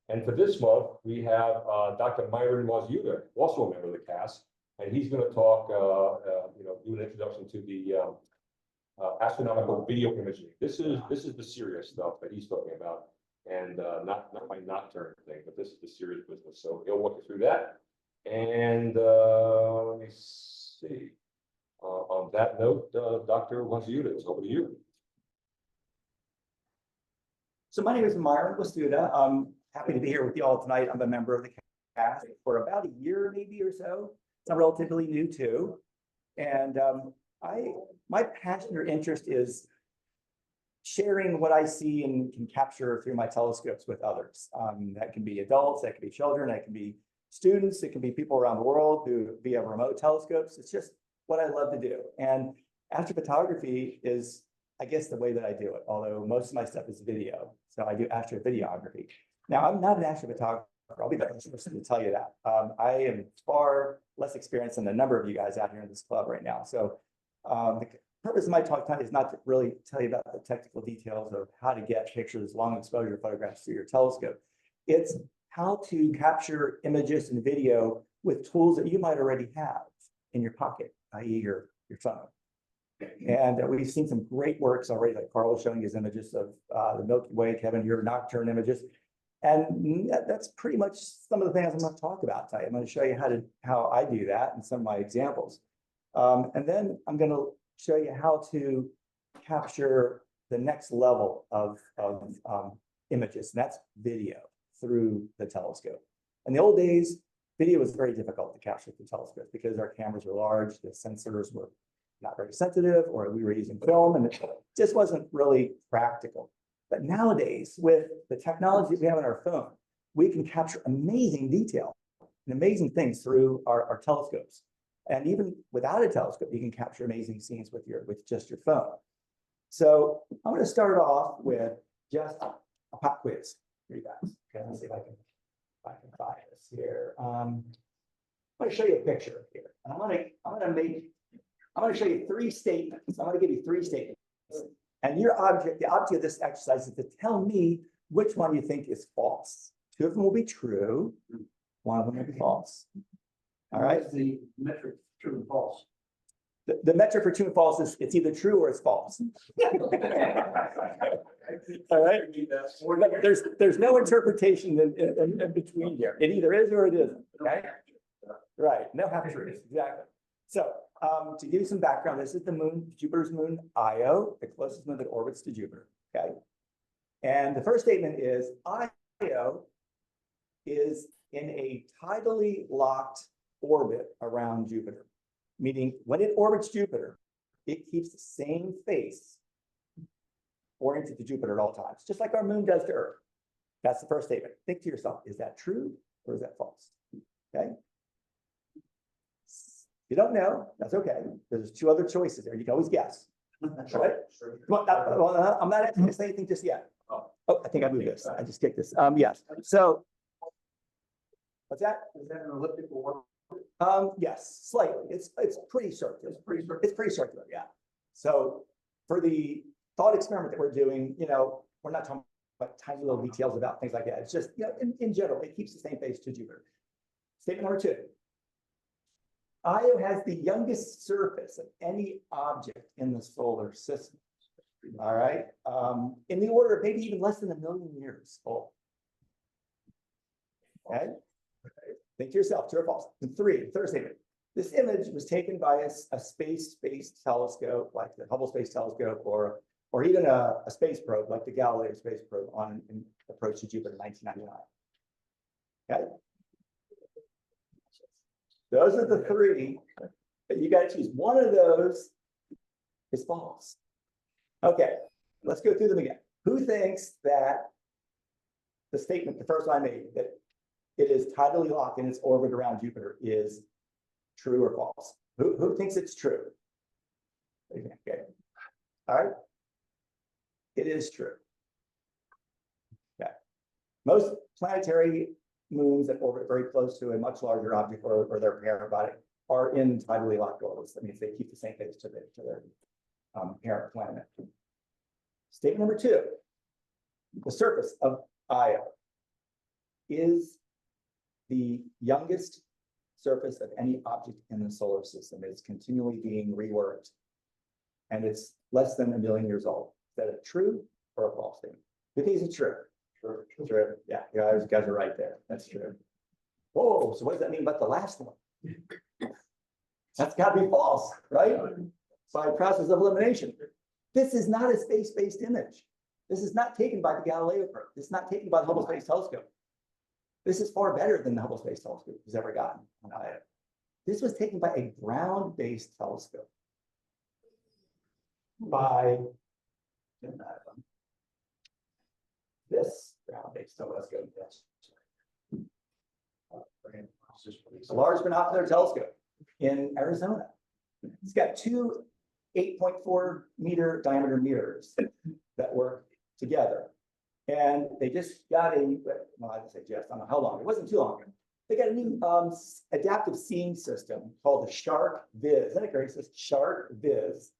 And for this month, we have Dr. Myron Wasiuta, also a member of the cast, and he's going to talk, do an introduction to the astronomical video imaging. This is the serious stuff that he's talking about, and not my nocturne thing, but this is the serious business. So he'll walk you through that. And let me see. On that note, Dr. Wasiuta, it's over to you. So my name is Myron Wasiuta. I'm happy to be here with you all tonight. I'm a member of the cast for about a year, maybe or so. So I'm relatively new too. And my passion or interest is sharing what I see and can capture through my telescopes with others. That can be adults, that can be children, that can be students, it can be people around the world who via remote telescopes. It's just what I love to do. And astrophotography is, I guess, the way that I do it, although most of my stuff is video. So I do astrovideography. Now, I'm not an astrophotographer. I'll be the first person to tell you that. I am far less experienced than a number of you guys out here in this club right now. So the purpose of my talk tonight is not to really tell you about the technical details of how to get pictures, long exposure photographs through your telescope. It's how to capture images and video with tools that you might already have in your pocket, i.e. your phone. And we've seen some great works already, like Carl was showing his images of the Milky Way, Kevin, your nocturne images. And that's pretty much some of the things I'm going to talk about tonight. I'm going to show you how I do that and some of my examples. And then I'm going to show you how to capture the next level of images, and that's video through the telescope. In the old days, video was very difficult to capture through telescopes because our cameras were large, the sensors were not very sensitive, or we were using film, and it just wasn't really practical. But nowadays, with the technology that we have on our phone, we can capture amazing detail and amazing things through our telescopes. And even without a telescope, you can capture amazing scenes with just your phone. So I'm going to start off with just a pop quiz for you guys. Okay, let's see if I can find this here. I'm going to show you a picture here, and I'm going to show you three statements. I'm going to give you three statements. And the object of this exercise is to tell me which one you think is false. Two of them will be true. One of them will be false. All right. What's the metric true and false? The metric for true and false is it's either true or it's false. All right. There's no interpretation in between here. It either is or it isn't. Okay. Right. No half truths. Exactly. So to give you some background, this is the moon, Jupiter's moon, Io, the closest moon that orbits to Jupiter. Okay. And the first statement is Io is in a tidally locked orbit around Jupiter, meaning when it orbits Jupiter, it keeps the same face oriented to Jupiter at all times, just like our moon does to Earth. That's the first statement. Think to yourself, is that true or is that false? Okay. If you don't know, that's okay. There's two other choices there. You can always guess. Right? Well, I'm not asking you to say anything just yet. Oh, I think I moved this. I just kicked this. Yes. So, what's that? Is that an elliptical orbit? Yes, slightly. It's pretty circular. It's pretty circular. Yeah. So, for the thought experiment that we're doing, we're not talking about tiny little details about things like that. It's just, in general, it keeps the same face to Jupiter. Statement number two. Io has the youngest surface of any object in the solar system. All right. In the order of maybe even less than 1 million years old. Okay. Think to yourself, true or false. And three, third statement. This image was taken by a space-based telescope, like the Hubble Space Telescope, or even a space probe, like the Galileo Space Probe on an approach to Jupiter in 1999. Okay. Those are the three, but you got to choose. One of those is false. Okay, let's go through them again. Who thinks that the statement, the first one I made, that it is tidally locked in its orbit around Jupiter is true or false? Who thinks it's true? Okay. All right. It is true. Okay. Most planetary moons that orbit very close to a much larger object or their parent body are in tidally locked orbits. That means they keep the same face to their parent planet. Statement number two, the surface of Io. is the youngest surface of any object in the solar system. It's continually being reworked. And it's less than 1 million years old. Is that a true or a false statement? Who thinks it's true? True. True. Yeah, you guys are right there. That's true. Whoa, so what does that mean about the last one? That's got to be false, right? By process of elimination. This is not a space-based image. This is not taken by the Galileo probe. This is not taken by the Hubble Space Telescope. This is far better than the Hubble Space Telescope has ever gotten. This was taken by a ground-based telescope. By this ground-based telescope. A large binocular telescope in Arizona. It's got two 8.4 meter diameter mirrors that work together. And they just got well, I didn't say just, I don't know how long, it wasn't too long ago. They got a new adaptive seeing system called the Shark Viz. Isn't it great? It says Shark Viz.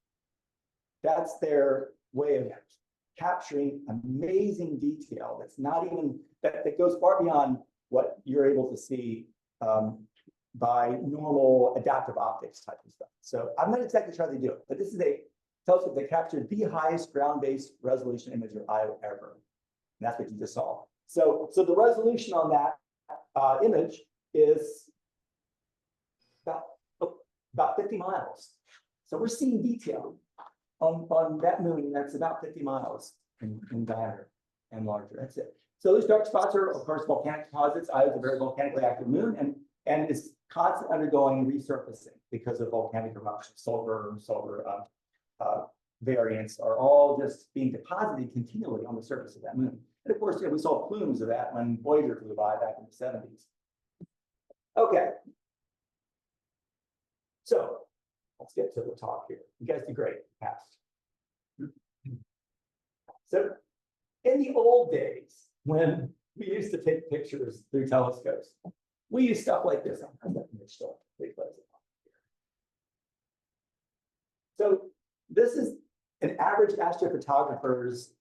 That's their way of capturing amazing detail that's not even, that goes far beyond what you're able to see by normal adaptive optics type of stuff. So I'm not exactly sure how they do it, but this is a telescope that captured the highest ground-based resolution image of Io ever. And that's what you just saw. So the resolution on that image is about 50 miles. So we're seeing detail on that moon that's about 50 miles in diameter and larger. That's it. So those dark spots are, of course, volcanic deposits. Io is a very volcanically active moon, and is constantly undergoing resurfacing because of volcanic eruption. Sulfur variants are all just being deposited continually on the surface of that moon. And of course, we saw plumes of that when Voyager flew by back in the 70s. Okay. So let's get to the talk here. You guys did great. Passed. So in the old days, when we used to take pictures through telescopes, we used stuff like this. So this is an average astrophotographer's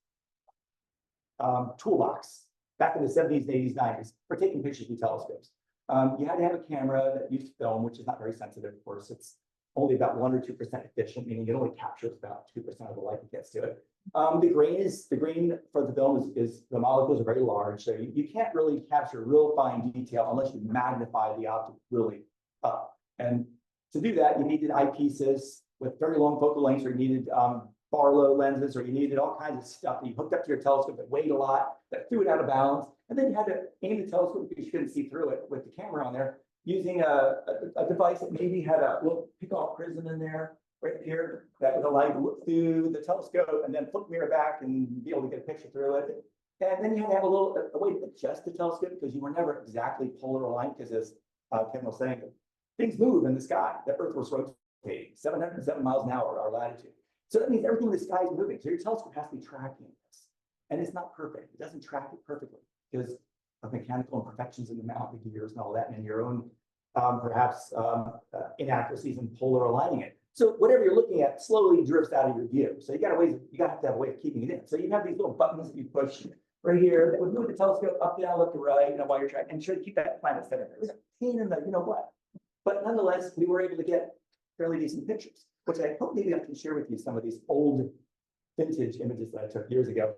toolbox back in the 70s, 80s, 90s for taking pictures with telescopes. You had to have a camera that used film, which is not very sensitive, of course. It's only about 1 or 2% efficient, meaning it only captures about 2% of the light that gets to it. The grain for the film is the molecules are very large, so you can't really capture real fine detail unless you magnify the object really up. And to do that, you needed eyepieces with very long focal lengths, or you needed Barlow lenses, or you needed all kinds of stuff that you hooked up to your telescope that weighed a lot, that threw it out of balance. And then you had to aim the telescope because you couldn't see through it with the camera on there, using a device that maybe had a little pick-off prism in there right here that would allow you to look through the telescope and then flip the mirror back and be able to get a picture through it. And then you had to have a way to adjust the telescope because you were never exactly polar aligned, because as Kevin was saying, things move in the sky. The Earth was rotating 707 miles an hour, our latitude. So that means everything in the sky is moving. So your telescope has to be tracking this. And it's not perfect. It doesn't track it perfectly because of mechanical imperfections in the mountain gears and all that, and your own perhaps inaccuracies in polar aligning it. So whatever you're looking at slowly drifts out of your view. So you got to have a way of keeping it in. So you have these little buttons that you push right here that would move the telescope up, down, left to right, while you're tracking, and try to keep that planet centered. It was a pain in the you know what. But nonetheless, we were able to get fairly decent pictures, which I hope maybe I can share with you some of these old vintage images that I took years ago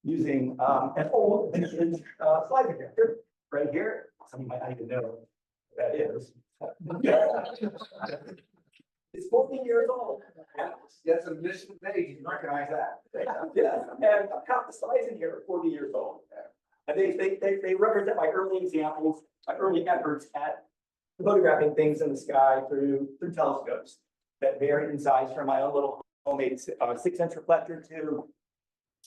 using an old vintage slide projector right here. Some of you might not even know what that is. It's 14 years old. That's a mission page. You recognize that. Yeah, and half the slides in here are 40 years old. And they represent my early examples, my early efforts at photographing things in the sky through telescopes that varied in size from my own little homemade 6-inch reflector to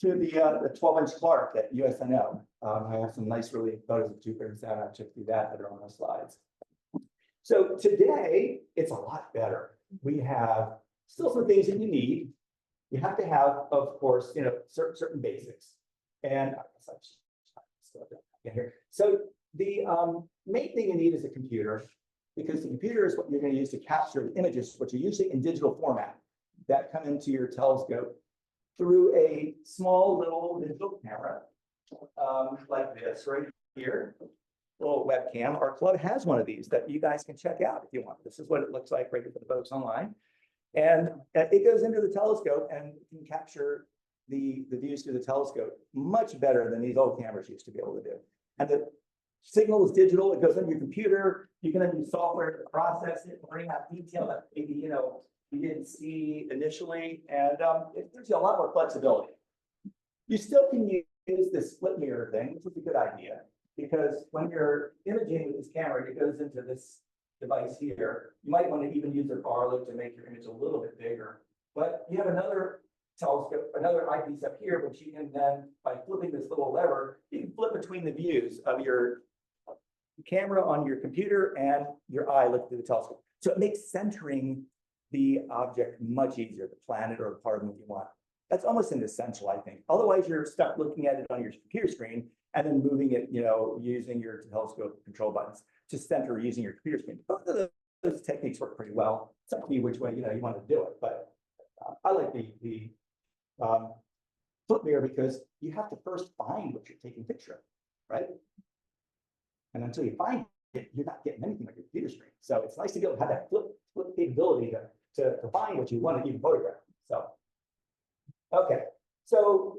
the 12-inch Clark at USNO. I have some nice really photos of Jupiter and Saturn. I took through that are on the slides. So today it's a lot better. We have still some things that you need. You have to have, of course, certain basics. And I guess I still have here. So the main thing you need is a computer, because the computer is what you're going to use to capture the images, which are usually in digital format, that come into your telescope through a small little digital camera like this right here, little webcam. Our club has one of these that you guys can check out if you want. This is what it looks like right here for the folks online. And it goes into the telescope and can capture the views through the telescope much better than these old cameras used to be able to do. And the signal is digital. It goes into your computer. You can use software to process it, bring out detail that maybe, you know, you didn't see initially. And it gives you a lot more flexibility. You still can use this split mirror thing, which is a good idea, because when you're imaging with this camera, it goes into this device here. You might want to even use a bar loop to make your image a little bit bigger. But you have another telescope, another eyepiece up here, which you can then, by flipping this little lever, you can flip between the views of your camera on your computer and your eye looking through the telescope. So it makes centering the object much easier, the planet or the part of it you want. That's almost an essential, I think. Otherwise, you're stuck looking at it on your computer screen and then moving it, you know, using your telescope control buttons to center using your computer screen. Both of those techniques work pretty well. It's up to you which way, you know, you want to do it. But I like the flip mirror because you have to first find what you're taking a picture of, right? And until you find it, you're not getting anything on your computer screen. So it's nice to be able to have that flip capability to find what you want to even photograph. So, okay. So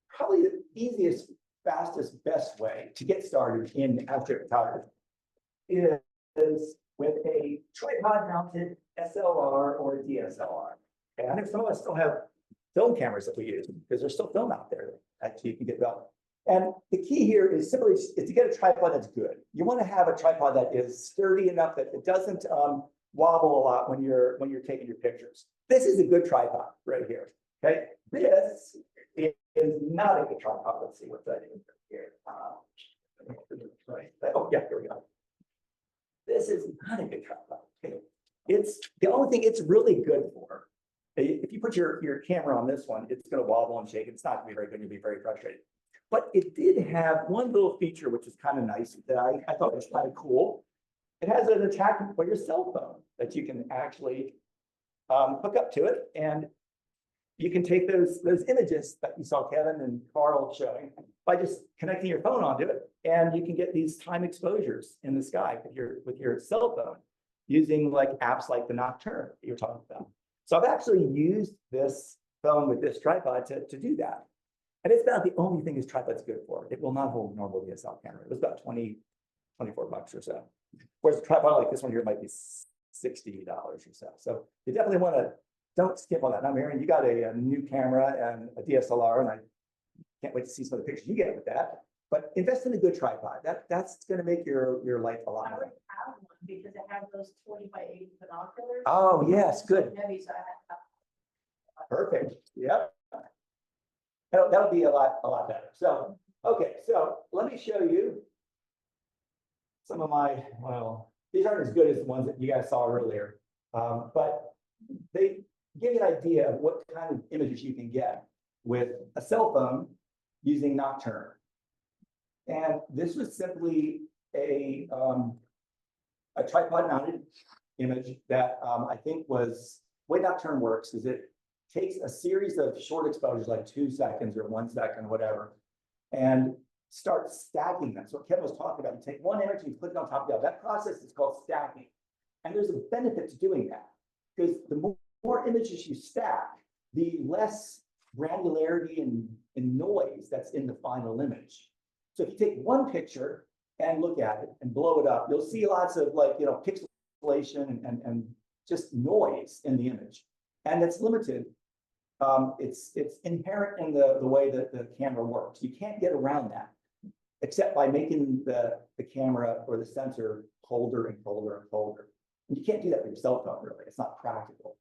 probably the easiest, fastest, best way to get started in astrophotography is with a tripod-mounted SLR or a DSLR. And I know some of us still have film cameras that we use because there's still film out there that you can get well. And the key here is simply to get a tripod that's good. You want to have a tripod that is sturdy enough that it doesn't wobble a lot when you're taking your pictures. This is a good tripod right here. Okay, this is not a good tripod. Let's see what that is here. Right. Oh yeah, here we go. This is not a good tripod. Okay, it's the only thing it's really good for. If you put your camera on this one, it's going to wobble and shake. It's not going to be very good. You'll be very frustrated. But it did have one little feature, which is kind of nice, that I thought was kind of cool. It has an attachment for your cell phone that you can actually hook up to it. And you can take those images that you saw Kevin and Carl showing by just connecting your phone onto it. And you can get these time exposures in the sky with your cell phone using like apps like the Nocturne that you're talking about. So I've actually used this phone with this tripod to do that. And it's about the only thing this tripod's good for. It will not hold a normal DSLR camera. It was about 20, 24 bucks or so. Whereas a tripod like this one here might be $60 or so. So you definitely want to, don't skip on that. Now, Myron, you got a new camera and a DSLR, and I can't wait to see some of the pictures you get with that. But invest in a good tripod. That's going to make your life a lot I more. would have one because it has those 20 by 80 binoculars. Oh, yes, good. Heavy, so I had to Perfect. Yep. That'll be a lot better. So, okay, so let me show you some of my, well, these aren't as good as the ones that you guys saw earlier, but they give you an idea of what kind of images you can get with a cell phone using Nocturne. And this was simply a tripod mounted image that I think was, the way Nocturne works is it takes a series of short exposures, like 2 seconds or 1 second, whatever, and starts stacking them. So what Kevin was talking about, you take one image and you put it on top of the other. That process is called stacking. And there's a benefit to doing that, because the more images you stack, the less granularity and noise that's in the final image. So if you take one picture and look at it and blow it up, you'll see lots of pixelation and just noise in the image. And it's limited. It's inherent in the way that the camera works. You can't get around that, except by making the camera or the sensor colder and colder and colder. And you can't do that with your cell phone, really. It's not practical.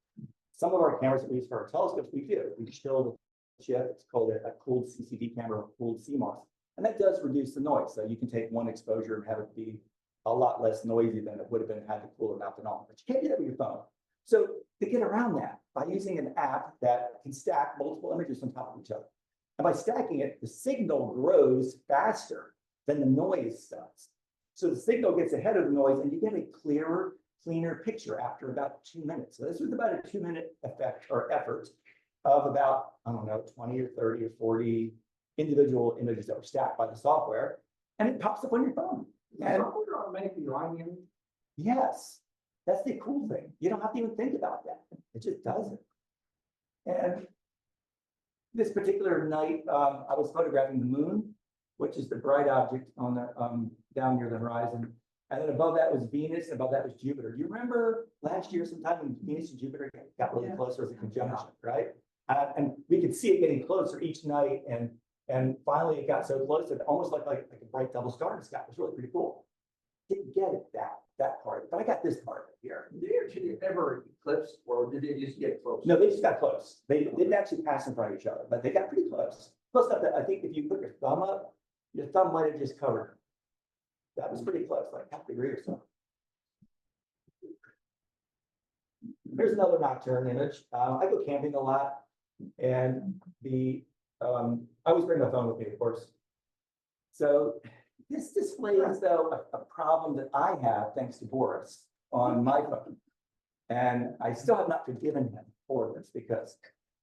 Some of our cameras that we use for our telescopes, we do. We chill the chip. It's called a cooled CCD camera or cooled CMOS. And that does reduce the noise. So you can take one exposure and have it be a lot less noisy than it would have been had the cooler mounted on. But you can't do that with your phone. So to get around that, by using an app that can stack multiple images on top of each other. And by stacking it, the signal grows faster than the noise does. So the signal gets ahead of the noise and you get a clearer, cleaner picture after about 2 minutes. So this was about a 2-minute effect or effort of about, I don't know, 20 or 30 or 40 individual images that were stacked by the software, and it pops up on your phone. And Automatically line in. yes, that's the cool thing. You don't have to even think about that. It just does it. And this particular night, I was photographing the moon, which is the bright object on the down near the horizon. And then above that was Venus, and above that was Jupiter. Do you remember last year sometime when Venus and Jupiter got really close, there was a conjunction, right? And we could see it getting closer each night, and finally it got so close that it almost looked like a bright double star in the sky. It was really pretty cool. Didn't get it that part, but I got this part here. Did they actually ever eclipse, or did they just get close? No, they just got close. They didn't actually pass in front of each other, but they got pretty close. Close enough that I think if you put your thumb up, your thumb might have just covered it. That was pretty close, like half a degree or so. Here's another nocturne image. I go camping a lot, and I always bring my phone with me, of course. So this displays, though, a problem that I have, thanks to Boris, on my phone. And I still have not forgiven him for this, because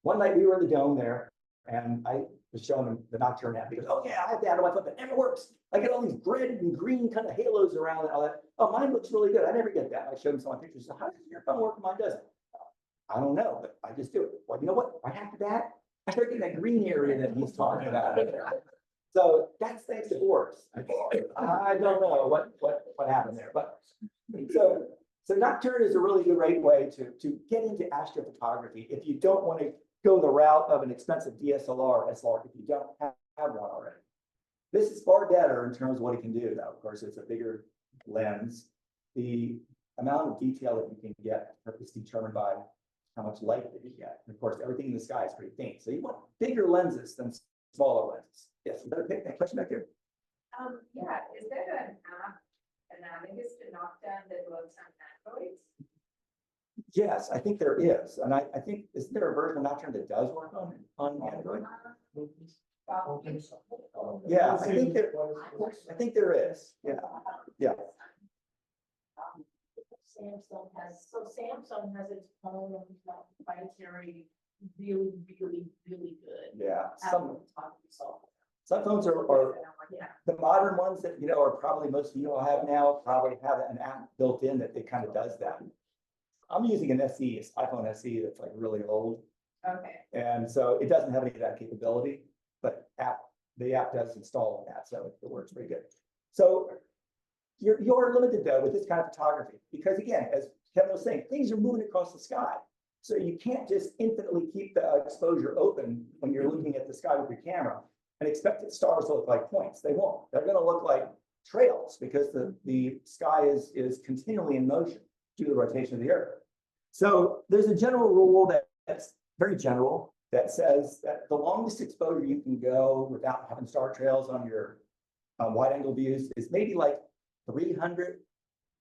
one night we were in the dome there, and I was showing him the nocturne app. He goes, "Oh yeah, I have that on my phone, but it never works. I get all these red and green kind of halos around and all that. Oh, mine looks really good. I never get that." I showed him some of my pictures. So how does your phone work and mine doesn't? I don't know, but I just do it. Well, you know what? Right after that, I start getting that green area that he's talking about. So that's thanks to Boris. I don't know what happened there, but so nocturne is a really great way to get into astrophotography if you don't want to go the route of an expensive DSLR or SLR if you don't have one already. This is far better in terms of what it can do, though. Of course, it's a bigger lens. The amount of detail that you can get is determined by how much light that you get. And of course, everything in the sky is pretty faint. So you want bigger lenses than smaller lenses. Yes, you better pick that question back here. Yeah, is there an analogous to Nocturne that works on Androids? Yes, I think there is. And I think, is there a version of Nocturne that does work on Android? Yeah, I think there is. Yeah. Samsung has its own proprietary, really good. Yeah. Software. Some phones are Yeah. the modern ones that, are probably most of you all have now, probably have an app built in that it kind of does that. I'm using an SE, it's iPhone SE that's like really old. Okay. And so it doesn't have any of that capability, but the app does install that, so it works pretty good. So you're limited though with this kind of photography, because again, as Kevin was saying, things are moving across the sky. So you can't just infinitely keep the exposure open when you're looking at the sky with your camera and expect the stars to look like points. They won't. They're going to look like trails because the sky is continually in motion due to the rotation of the Earth. So there's a general rule that's very general that says that the longest exposure you can go without having star trails on your wide angle views is maybe like 300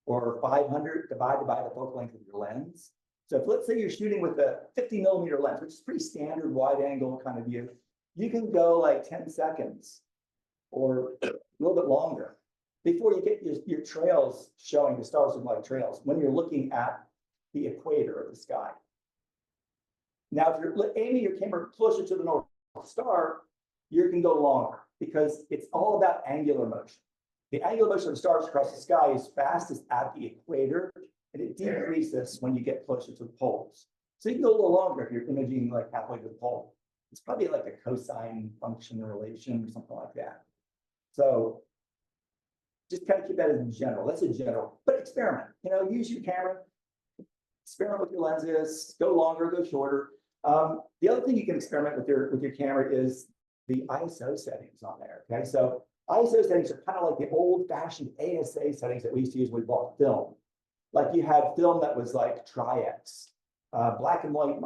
or 500 divided by the focal length of your lens. So if let's say you're shooting with a 50 millimeter lens, which is pretty standard wide angle kind of view, you can go like 10 seconds or a little bit longer before you get your trails showing the stars look like trails when you're looking at the equator of the sky. Now, if you're aiming your camera closer to the North Star, you can go longer because it's all about angular motion. The angular motion of the stars across the sky is fastest at the equator, and it decreases when you get closer to the poles. So you can go a little longer if you're imaging like halfway to the pole. It's probably like a cosine function relation or something like that. So just kind of keep that as a general. That's a general, but experiment. Use your camera, experiment with your lenses, go longer, go shorter. The other thing you can experiment with your camera is the ISO settings on there. Okay, so ISO settings are kind of like the old-fashioned ASA settings that we used to use when we bought film. Like you had film that was like Tri-X, black and white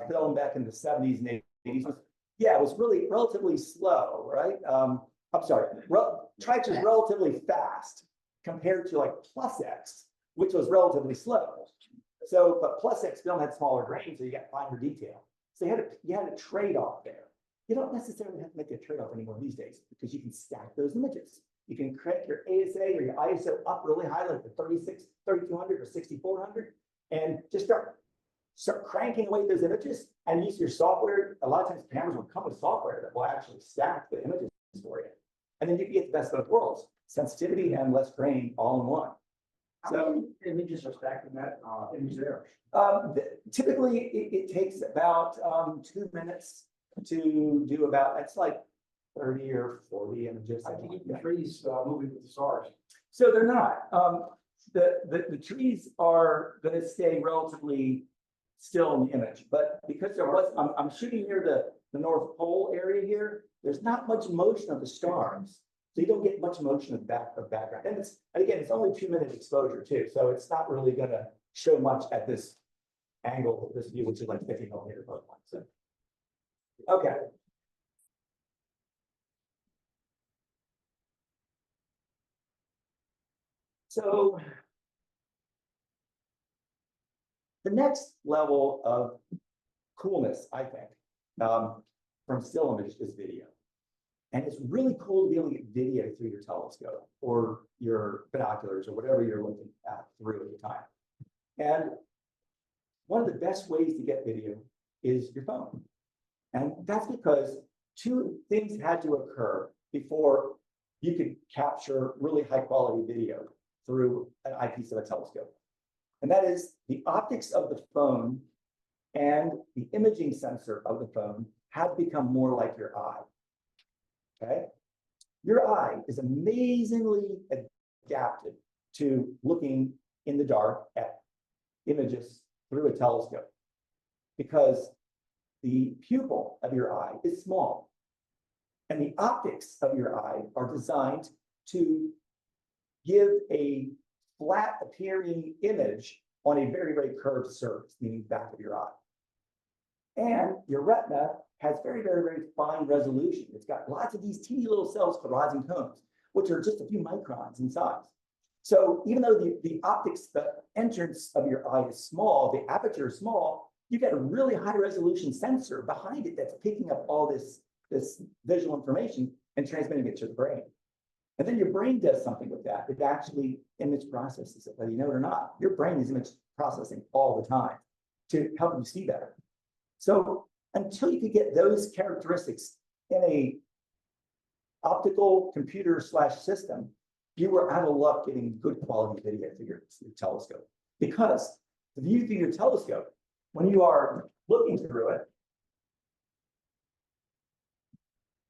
film back in the 70s and 80s. It was really relatively slow, right? I'm sorry, Tri-X was relatively fast compared to like Plus X, which was relatively slow. So, but Plus X film had smaller grains, so you got finer detail. So you had a trade-off there. You don't necessarily have to make a trade-off anymore these days because you can stack those images. You can crank your ASA or your ISO up really high, like the 3200 or 6400, and just start cranking away those images and use your software. A lot of times cameras will come with software that will actually stack the images for you. And then you can get the best of both worlds, sensitivity and less grain all in one. How many images are stacked in that, image there? Typically, it takes about 2 minutes to do about, it's like 30 or 40 images. I think the trees, moving with the stars. So they're not. The trees are going to stay relatively still in the image, but because there was, I'm shooting near the North Pole area here, there's not much motion of the stars. So you don't get much motion of background. And again, it's only 2-minute exposure too. So it's not really going to show much at this angle, this view, which is like 50 millimeter both lines. So, okay. So the next level of coolness, I think, from still image is video. And it's really cool to be able to get video through your telescope or your binoculars or whatever you're looking at through at the time. And one of the best ways to get video is your phone. And that's because 2 things had to occur before you could capture really high quality video through an eyepiece of a telescope. And that is the optics of the phone and the imaging sensor of the phone had become more like your eye. Okay? Your eye is amazingly adapted to looking in the dark at images through a telescope because the pupil of your eye is small and the optics of your eye are designed to give a flat appearing image on a very, very curved surface, meaning the back of your eye. And your retina has very, very, very fine resolution. It's got lots of these teeny little cells called rods and cones, which are just a few microns in size. So even though the optics, the entrance of your eye is small, the aperture is small, you've got a really high resolution sensor behind it that's picking up all this visual information and transmitting it to the brain. And then your brain does something with that. It actually image processes it, whether you know it or not. Your brain is image processing all the time to help you see better. So until you could get those characteristics in a optical computer / system, you were out of luck getting good quality video through your telescope. Because the view through your telescope, when you are looking through it,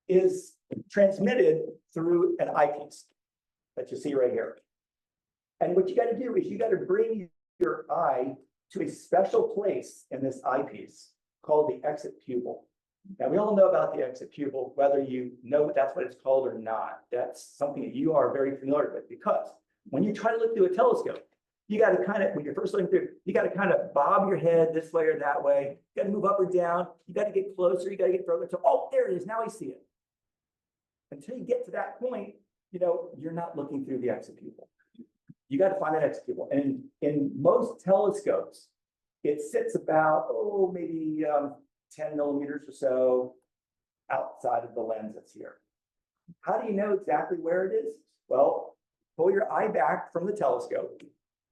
is transmitted through an eyepiece that you see right here. And what you got to do is you got to bring your eye to a special place in this eyepiece called the exit pupil. Now, we all know about the exit pupil, whether you know that's what it's called or not. That's something that you are very familiar with, because when you try to look through a telescope, you got to kind of, when you're first looking through, you got to kind of bob your head this way or that way. You got to move up or down. You got to get closer. You got to get further. So, oh, there it is. Now I see it. Until you get to that point, you know, you're not looking through the exit pupil. You got to find that exit pupil. And in most telescopes, it sits about, maybe 10 millimeters or so outside of the lens that's here. How do you know exactly where it is? Well, pull your eye back from the telescope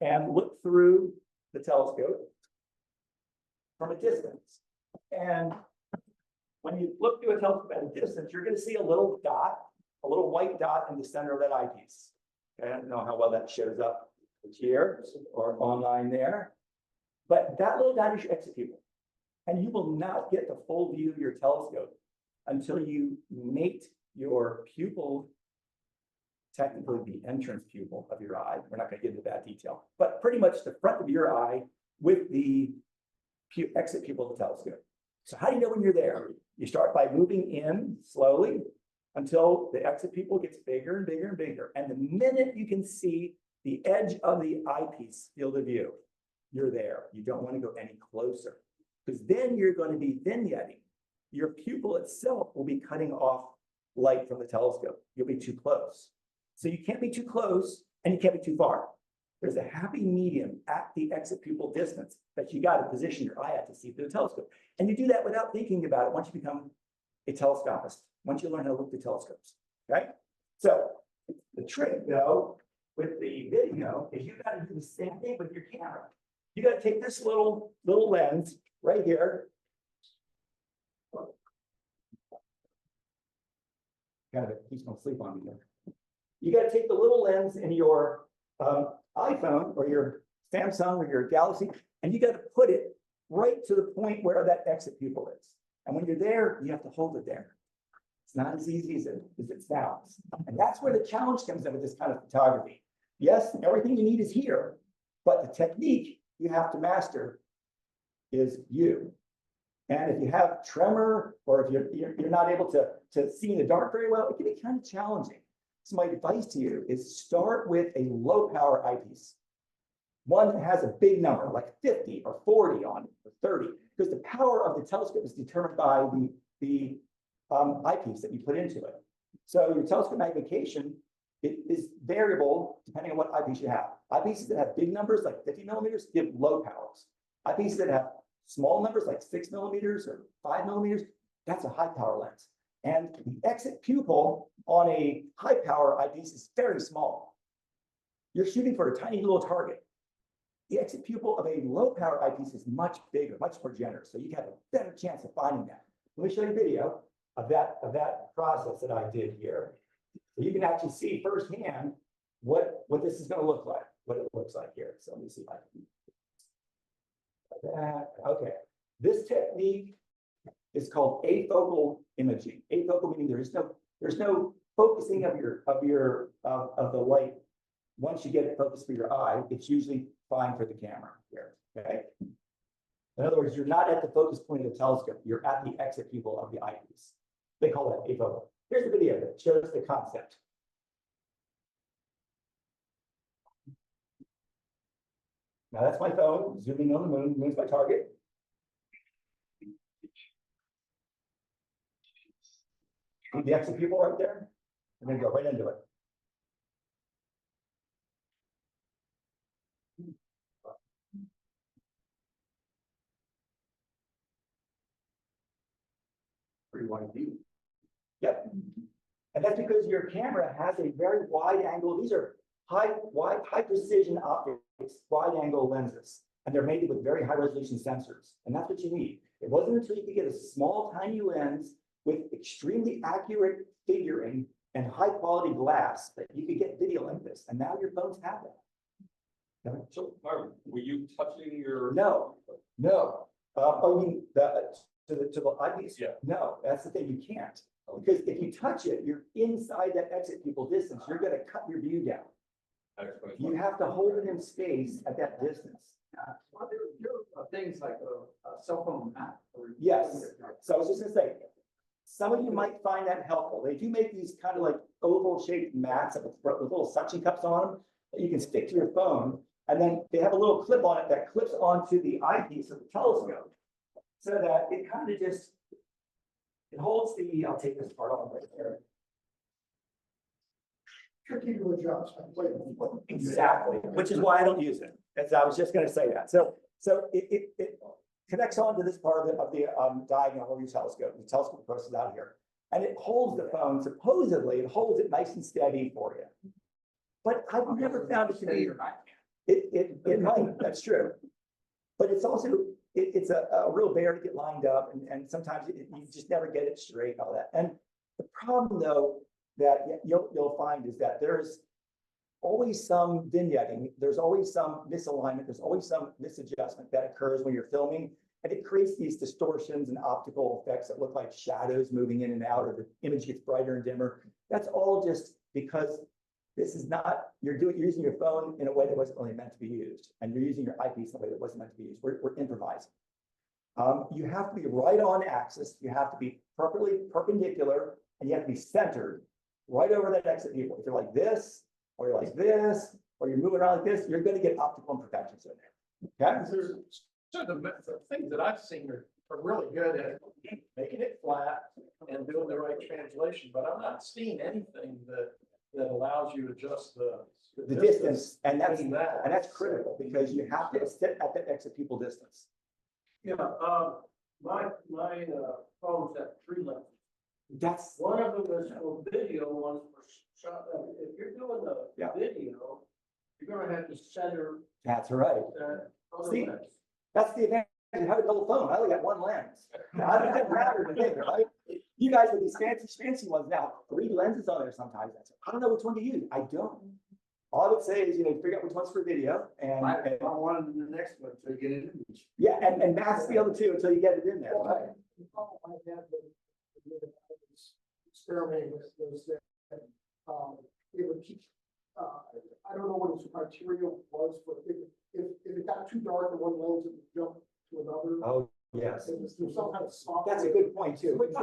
and look through the telescope from a distance. And when you look through a telescope at a distance, you're going to see a little dot, a little white dot in the center of that eyepiece. I don't know how well that shows up here or online there, but that little dot is your exit pupil. And you will not get the full view of your telescope until you mate your pupil, technically the entrance pupil of your eye. We're not going to get into that detail, but pretty much the front of your eye with the exit pupil of the telescope. So how do you know when you're there? You start by moving in slowly until the exit pupil gets bigger and bigger and bigger. And the minute you can see the edge of the eyepiece field of view, you're there. You don't want to go any closer, because then you're going to be vignetting. Your pupil itself will be cutting off light from the telescope. You'll be too close. So you can't be too close and you can't be too far. There's a happy medium at the exit pupil distance that you got to position your eye at to see through the telescope. And you do that without thinking about it once you become a telescopist, once you learn how to look through telescopes, right? So the trick, though, with the video is you got to do the same thing with your camera. You got to take this little lens right here, kind of, he's gonna sleep on me there. You gotta take the little lens in your iPhone or your Samsung or your Galaxy, and you gotta put it right to the point where that exit pupil is. And when you're there, you have to hold it there. It's not as easy as it sounds. And that's where the challenge comes in with this kind of photography. Yes, everything you need is here, but the technique you have to master is you. And if you have tremor, or if you're not able to see in the dark very well, it can be kind of challenging. So my advice to you is start with a low power eyepiece. One that has a big number, like 50 or 40 on it, or 30, because the power of the telescope is determined by the eyepiece that you put into it. So your telescope magnification, it is variable depending on what eyepiece you have. Eyepieces that have big numbers, like 50 millimeters, give low powers. Eyepieces that have small numbers, like 6 millimeters or 5 millimeters, that's a high power lens. And the exit pupil on a high power eyepiece is very small. You're shooting for a tiny little target. The exit pupil of a low power eyepiece is much bigger, much more generous. So you have a better chance of finding that. Let me show you a video of that process that I did here. So you can actually see firsthand what this is going to look like, what it looks like here. So let me see if I can. That, okay. This technique is called afocal imaging. Afocal meaning there's no focusing of the light. Once you get it focused for your eye, it's usually fine for the camera here. Okay. In other words, you're not at the focus point of the telescope, you're at the exit pupil of the eyepiece. They call that afocal. Here's the video that shows the concept. Now that's my phone, zooming on the moon. The moon's my target. See the exit pupil right there? I'm gonna go right into it. Where you want to be. Yep. And that's because your camera has a very wide angle. These are high precision optics, wide angle lenses, and they're made with very high resolution sensors. And that's what you need. It wasn't until you could get a small, tiny lens with extremely accurate figuring and high quality glass that you could get video like this. And now your phones have it. So, Myron, were you touching your? No. I mean, to the eyepiece? Yeah. No, that's the thing, you can't. Because if you touch it, you're inside that exit pupil distance. You're going to cut your view down. You have to hold it in space at that distance. Well, there are things like a cell phone map. Yes. So I was just going to say, some of you might find that helpful. They do make these kind of like oval shaped mats with little suction cups on them that you can stick to your phone. And then they have a little clip on it that clips onto the eyepiece of the telescope. So that it kind of just, it holds the, I'll take this part off right there. Tricky to adjust. Exactly, which is why I don't use it. As I was just going to say that. So it connects onto this part of the diagonal of your telescope. The telescope, of course, is out here. And it holds the phone, supposedly, it holds it nice and steady for you. But I've never found it to be, it might, that's true. But it's also, it's a real bear to get lined up, and sometimes you just never get it straight and all that. And the problem, though, that you'll find is that there's always some vignetting, there's always some misalignment, there's always some misadjustment that occurs when you're filming, and it creates these distortions and optical effects that look like shadows moving in and out, or the image gets brighter and dimmer. That's all just because this is not, you're using your phone in a way that wasn't really meant to be used, and you're using your eyepiece in a way that wasn't meant to be used. We're improvising. You have to be right on axis. You have to be perfectly perpendicular, and you have to be centered right over that exit pupil. If you're like this, or you're like this, or you're moving around like this, you're going to get optical imperfections in there. Okay? So the things that I've seen are really good at making it flat and doing the right translation, but I'm not seeing anything that allows you to adjust The distance, and that's critical, because you have to sit at the exit pupil distance. Yeah, my phone's at 3 levels. That's One of them is for video, one's for shot. If you're doing the Yeah. video, you're gonna have to center right. other See, lens. that's the advantage have a double phone. I only got one lens. Now, it doesn't matter to me, right? You guys with these fancy ones now, 3 lenses on there sometimes. I don't know which one to use. I don't. All I would say is, figure out which one's for video and I wanted the next one to get an image. yeah, and mask the other 2 until you get it in there. Right? I had experimenting with those things. It would keep, I don't know what its criteria was, but if it got too dark in one lens, it would jump to another. Oh, yes. There's some kind of software. That's a good point too. And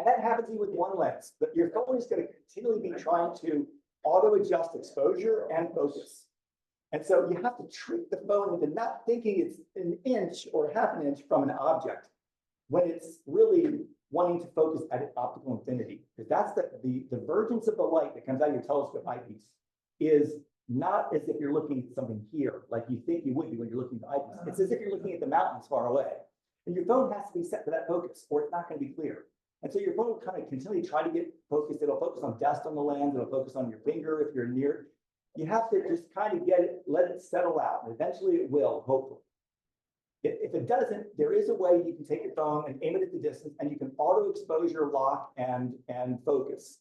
that happens even with one lens, but your phone is going to continually be trying to auto adjust exposure and focus. And so you have to trick the phone into not thinking it's an inch or half an inch from an object when it's really wanting to focus at optical infinity. Because that's the divergence of the light that comes out of your telescope eyepiece is not as if you're looking at something here, like you think you would be when you're looking at the eyepiece. It's as if you're looking at the mountains far away. And your phone has to be set to that focus or it's not going to be clear. And so your phone will kind of continually try to get focused. It'll focus on dust on the lens. It'll focus on your finger if you're near. You have to just kind of get it, let it settle out. And eventually it will, hopefully. If it doesn't, there is a way you can take your phone and aim it at the distance and you can auto exposure lock and focus.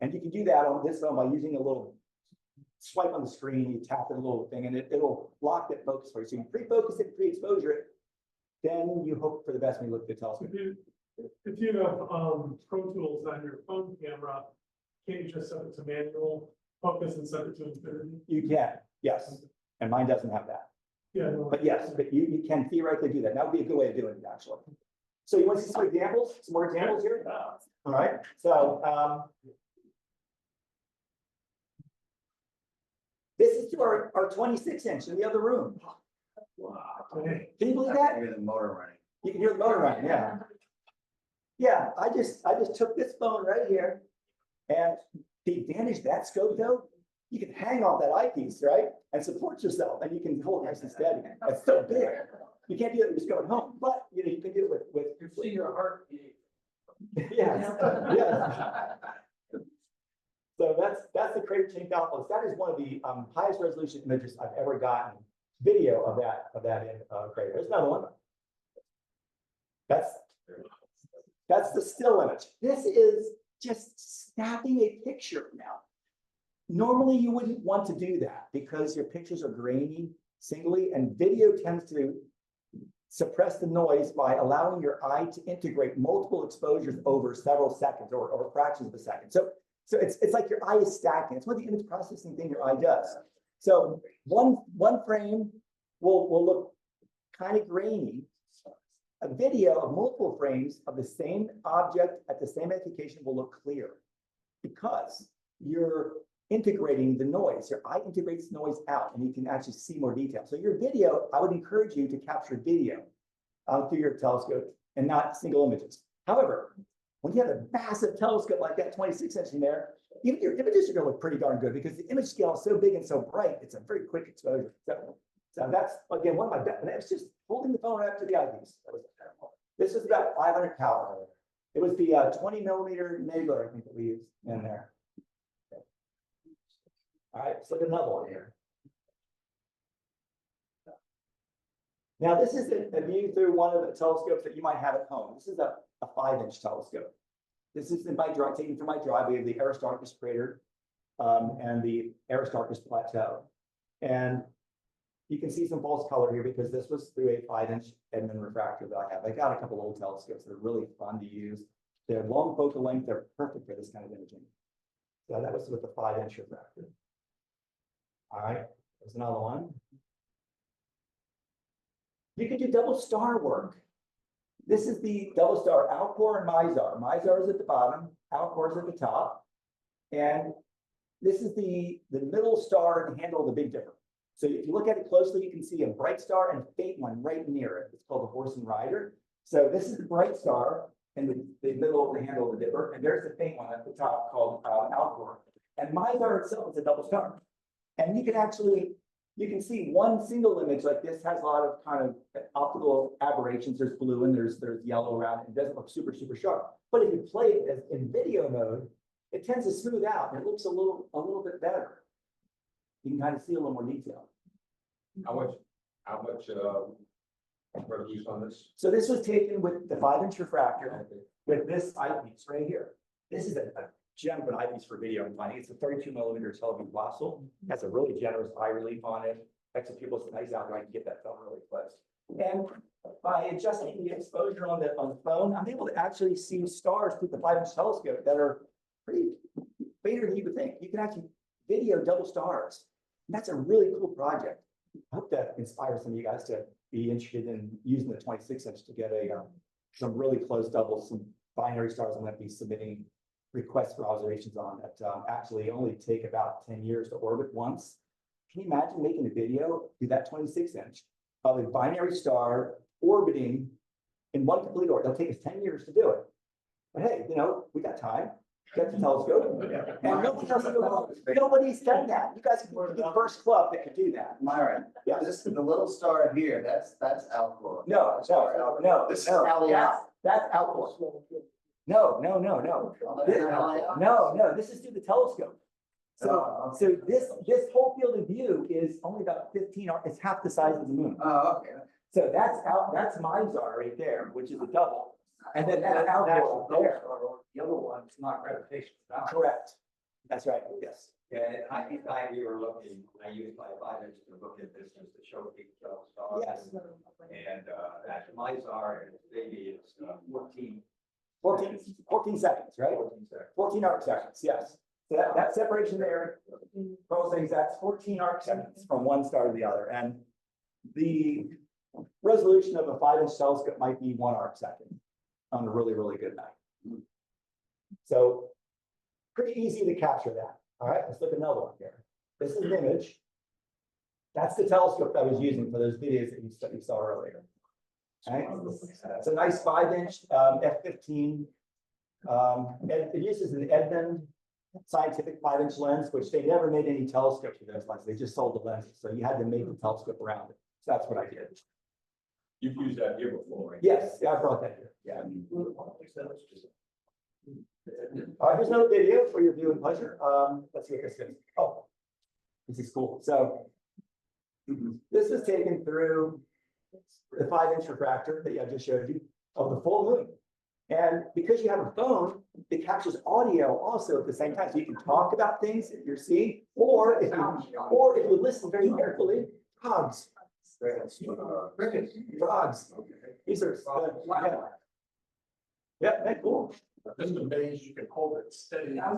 And you can do that on this phone by using a little swipe on the screen, you tap it a little thing and it'll lock that focus for you. So you pre-focus it, pre-exposure it, then you hope for the best when you look at the telescope. If you have Pro Tools on your phone camera, can't you just set it to manual focus and set it to infinity? You can, yes. And mine doesn't have that. Yeah. No, But yes, but you can theoretically do that. That would be a good way of doing it, actually. So you want to see some examples, some more examples here? All right, so this is to our 26-inch in the other room. wow. Can you believe that? Hear the motor running. You can hear the motor running, yeah. Yeah, I just took this phone right here, and the advantage of that scope though, you can hang off that eyepiece, right? And support yourself, and you can hold nice and steady. It's so big. You can't do it just going home, but you can do it with You see your heartbeat. yes, yes. So that's the Crater Chain Alpha. That is one of the highest resolution images I've ever gotten. Video of that in crater. There's another one. That's the still image. This is just snapping a picture now. Normally you wouldn't want to do that because your pictures are grainy singly, and video tends to suppress the noise by allowing your eye to integrate multiple exposures over several seconds or fractions of a second. So it's like your eye is stacking. It's one of the image processing thing your eye does. So one frame will look kind of grainy. A video of multiple frames of the same object at the same magnification will look clear because you're integrating the noise. Your eye integrates noise out and you can actually see more detail. So your video, I would encourage you to capture video through your telescope and not single images. However, when you have a massive telescope like that 26-inch in there, even your images are going to look pretty darn good because the image scale is so big and so bright, it's a very quick exposure. So that's, again, one of my best, and it's just holding the phone right up to the eyepiece. This is about 500 power. It was the 20 millimeter Nagler, I think, that we used in there. Okay. All right, let's look at another one here. Now, this is a view through one of the telescopes that you might have at home. This is a 5-inch telescope. This is in my drive, taken from my driveway of the Aristarchus crater and the Aristarchus plateau. And you can see some false color here because this was through a 5-inch Edmund refractor that I have. I got a couple old telescopes that are really fun to use. They're long focal length. They're perfect for this kind of imaging. So that was with the 5-inch refractor. All right, there's another one. You can do double star work. This is the double star Alcor and Mizar. Mizar is at the bottom, Alcor is at the top. And this is the middle star and the handle of the Big Dipper. So if you look at it closely, you can see a bright star and a faint one right near it. It's called the Horse and Rider. So this is the bright star in the middle of the handle of the Dipper, and there's the faint one at the top called Alcor. And Mizar itself is a double star. And you can actually, you can see one single image like this has a lot of kind of optical aberrations. There's blue and there's yellow around it. It doesn't look super, super sharp. But if you play it as in video mode, it tends to smooth out and it looks a little bit better. You can kind of see a little more detail. How much How much, resolution on this? So this was taken with the 5-inch refractor with this eyepiece right here. This is a gem of an eyepiece for video and finding. It's a 32mm television Wassel. Has a really generous eye relief on it. Makes the pupils nice out, right, to get that film really close. And by adjusting the exposure on the phone, I'm able to actually see stars through the 5-inch telescope that are pretty fainter than you would think. You can actually video double stars. And that's a really cool project. I hope that inspires some of you guys to be interested in using the 26-inch to get some really close doubles, some binary stars. I'm going to be submitting requests for observations on that actually only take about 10 years to orbit once. Can you imagine making a video through that 26-inch of a binary star orbiting in one complete orbit? It'll take us 10 years to do it. But hey, we got time. Got the telescope. And nobody's done that. You guys are the first club that could do that. Myron, Yeah. this is the little star here, that's Alcor. No, This is no, LEF. that's outdoors. No. No, this is through the telescope. So this whole field of view is only about 15, it's half the size of the moon. Oh, okay. So that's Mizar right there, which is a double. And then that's outdoor there. The other one's not gravitational. Correct. That's right, yes. Yeah, I think we were looking, I used my 5-inch to look at this just to show people stars. Yes. And at Mizar, maybe it's 14 seconds, right? 14 arc seconds, yes. So that separation there, both things, that's 14 arc seconds from one star to the other. And the resolution of a 5-inch telescope might be 1 arc second on a really, really good night. So pretty easy to capture that. All right, let's look at another one here. This is an image. That's the telescope I was using for those videos that you saw earlier. All right, it's a nice 5-inch f/15. It uses an Edmund scientific 5-inch lens, which they never made any telescopes with those lenses. They just sold the lenses, so you had to make the telescope around it. So that's what I did. You've used that here before, right? Yes, yeah, I brought that here. Yeah. All right, here's another video for your viewing pleasure. Let's see what this is. Oh, this is cool. So this was taken through the 5-inch refractor that I just showed you of the full moon. And because you have a phone, it captures audio also at the same time. So you can talk about things that you're seeing, or if you listen very carefully, frogs. Frogs. These are yeah, that's cool. Just amazed you can hold it steady. Yeah.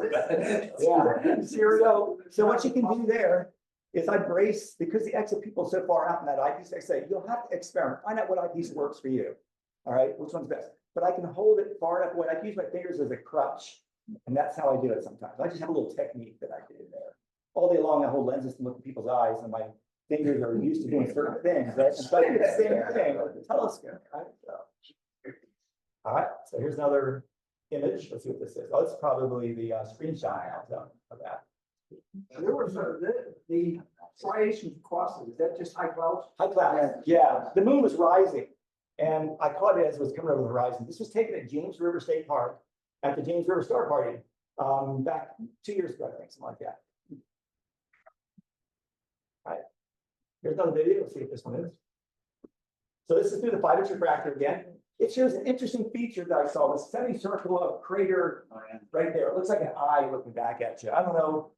So what you can do there is I brace, because the exit people so far out in that eyepiece, I say, you'll have to experiment, find out what eyepiece works for you. All right, which one's best? But I can hold it far enough away. I can use my fingers as a crutch. And that's how I do it sometimes. I just have a little technique that I do there. All day long, I hold lenses to look at people's eyes, and my fingers are used to doing certain things, right? And so I do the same thing with the telescope, right? So, all right, so here's another image. Let's see what this is. Oh, it's probably the screenshot of that. And there was the striations crossing, is that just high clouds? High clouds, yeah. The moon was rising, and I caught it as it was coming over the horizon. This was taken at James River State Park at the James River Star Party back 2 years ago, I think, something like that. All right, here's another video. Let's see what this one is. So this is through the 5-inch refractor again. It shows an interesting feature that I saw, the semicircle of crater right there. It looks like an eye looking back at you. I don't know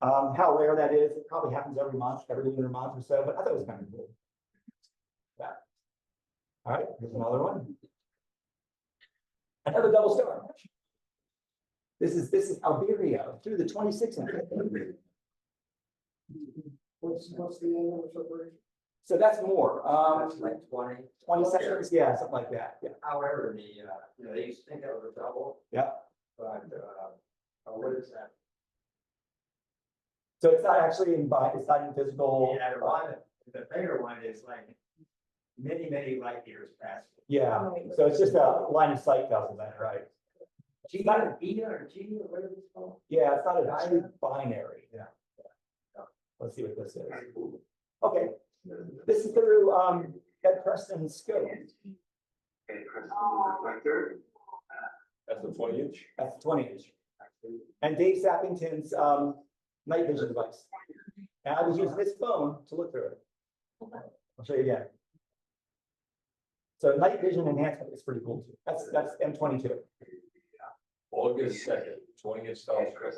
how rare that is. It probably happens every month, every lunar month or so, but I thought it was kind of cool. Yeah. All right, here's another one. Another double star. This is Alberio through the 26-inch. What's the annual separation? So that's more. That's like 20. 20 seconds, yeah, something like that. Yeah. However, they used to think that was a double. Yeah. But, what is that? So it's not actually it's not in physical. Yeah, the bigger one is like many light years past. Yeah. So it's just a line of sight doesn't that, right? G or beta or G or whatever it's called. Yeah, it's not a true binary. Yeah. Let's see what this is. Okay. This is through Ed Preston's scope. That's the 20-inch. That's 20-inch. And Dave Sappington's night vision device. And I was using this phone to look through it. I'll show you again. So night vision enhancement is pretty cool too. That's M22. August 2nd, 20th Star Trek.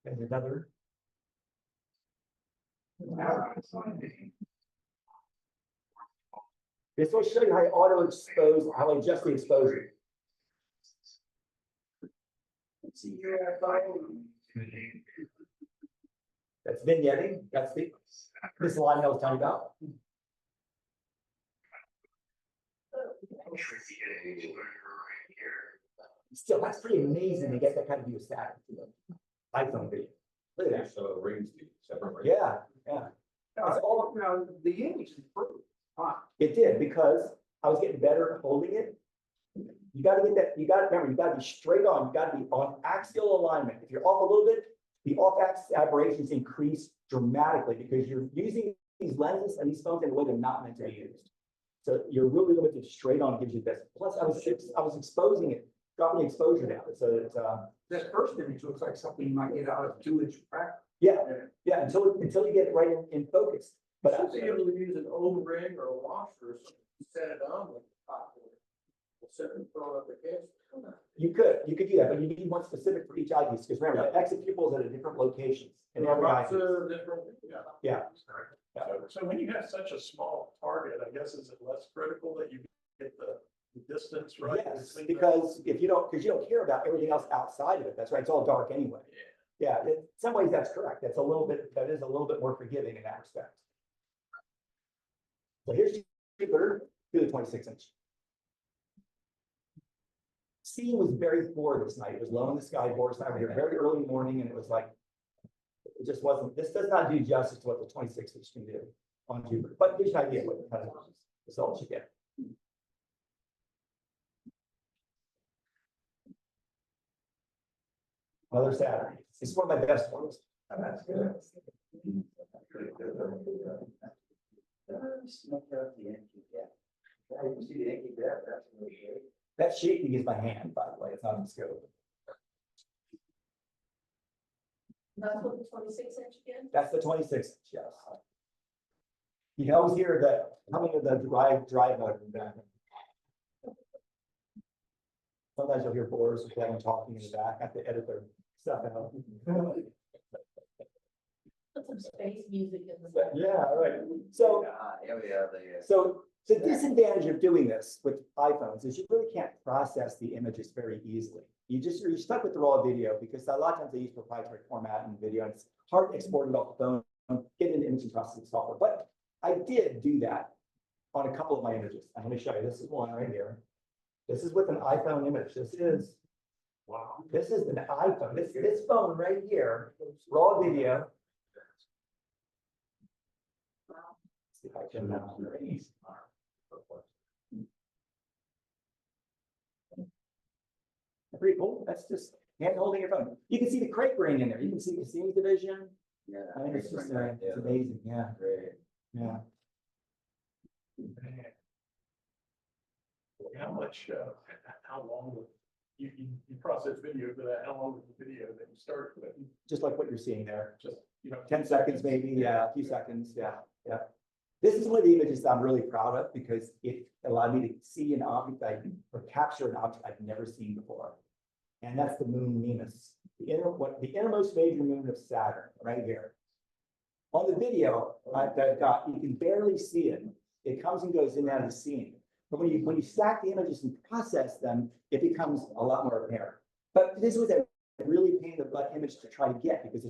There's another. This will show you how I auto expose, how I adjust the exposure. That's vignetting. That's the this line I was talking about. Still, that's pretty amazing to get that kind of view of Saturn. iPhone video. Look at that. So rings the separate. Right? Yeah, yeah. It's all, Now, the image improved. it did because I was getting better at holding it. You gotta get that, you gotta remember, you gotta be straight on, you gotta be on axial alignment. If you're off a little bit, the off-axis aberrations increase dramatically because you're using these lenses and these phones in a way they're not meant to be used. So you're really limited straight on gives you the best. Plus, I was exposing it, dropping the exposure down. So it's That first image looks like something you might get out of 2-inch refractor. yeah, until you get it right in focus. But Should be able to use an old ring or a washer or something, set it on with the top. Set it in front of the case. you could do that, but you need one specific for each eyepiece because remember, the exit pupil is at a different locations. In every Lots eyepiece. of different, Yeah. So when you have such a small target, I guess, is it less critical that you get the distance right? Yes, between the- because if you don't, because you don't care about everything else outside of it. That's right. It's all dark anyway. Yeah, in some ways that's correct. That is a little bit more forgiving in that respect. So here's Jupiter, do the 26-inch. Seeing was very poor this night. It was low in the sky, Boris and I were here very early morning, and it was like, it just wasn't, this does not do justice to what the 26-inch can do on Jupiter, but gives you an idea what kind of results you get. Another Saturn. This is one of my best ones. And that's good. That shaking is my hand, by the way. It's not on the scope. That's what the 26-inch again? That's the 26-inch, yes. You can always hear the humming of the drive motor in the back. Sometimes you'll hear Boris or Kevin talking in the back. I have to edit their stuff out. Put some space music in the back. Yeah, right. So So the disadvantage of doing this with iPhones is you really can't process the images very easily. You're stuck with the raw video because a lot of times they use proprietary format and video, and it's hard to export it off the phone, get into image processing software. But I did do that on a couple of my images. And let me show you. This is one right here. This is with an iPhone image. This is wow. This is an iPhone. This phone right here, raw video. See if I can pretty cool. That's just hand holding your phone. You can see the crate grain in there. You can see the seam division. Yeah. I mean, it's just it's amazing. Yeah. Great. Yeah. How much, how long, you process video for that, how long was the video that you started with? Just like what you're seeing there. Just, 10 seconds, maybe. Yeah. A few seconds. Yeah. Yeah. This is one of the images that I'm really proud of because it allowed me to see an object or capture an object I've never seen before. And that's the moon Venus, the innermost major moon of Saturn, right here. On the video that I've got, you can barely see it. It comes and goes in and out of the scene. But when you stack the images and process them, it becomes a lot more apparent. But this was a really pain in the butt image to try to get because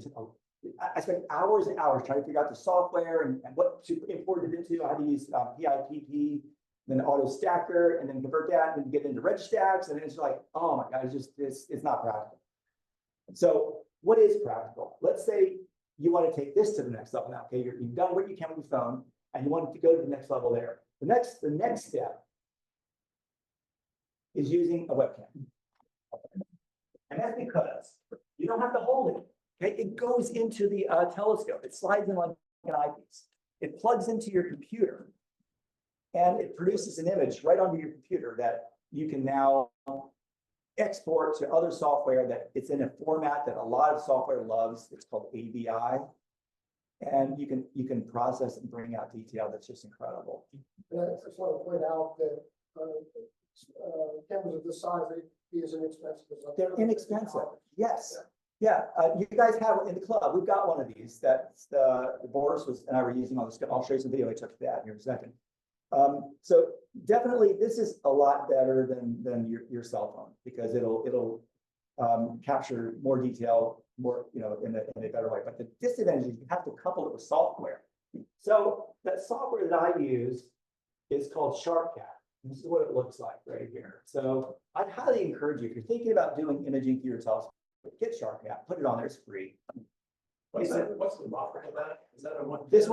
I spent hours and hours trying to figure out the software and what to import it into. I had to use PIPP, then auto stacker, and then convert that and get into registacks. And it's like, oh my God, it's not practical. So what is practical? Let's say you want to take this to the next level now. Okay, you've done what you can with your phone and you want to go to the next level there. The next step is using a webcam. And that's because you don't have to hold it. Okay, it goes into the telescope. It slides in like an eyepiece. It plugs into your computer. And it produces an image right onto your computer that you can now export to other software that it's in a format that a lot of software loves. It's called AVI. And you can process and bring out detail that's just incredible. And I just want to point out that, cameras of this size, they is inexpensive. They're inexpensive. Yes. Yeah. You guys have in the club, we've got one of these that Boris and I were using on the, I'll show you some video I took of that here in a second. So definitely this is a lot better than your cell phone because it'll capture more detail, more, in a better way. But the disadvantage is you have to couple it with software. So that software that I use is called SharpCat. This is what it looks like right here. So I'd highly encourage you, if you're thinking about doing imaging through your telescope, get SharpCat, put it on there, it's free. What's the offer for that? Is that a one? This is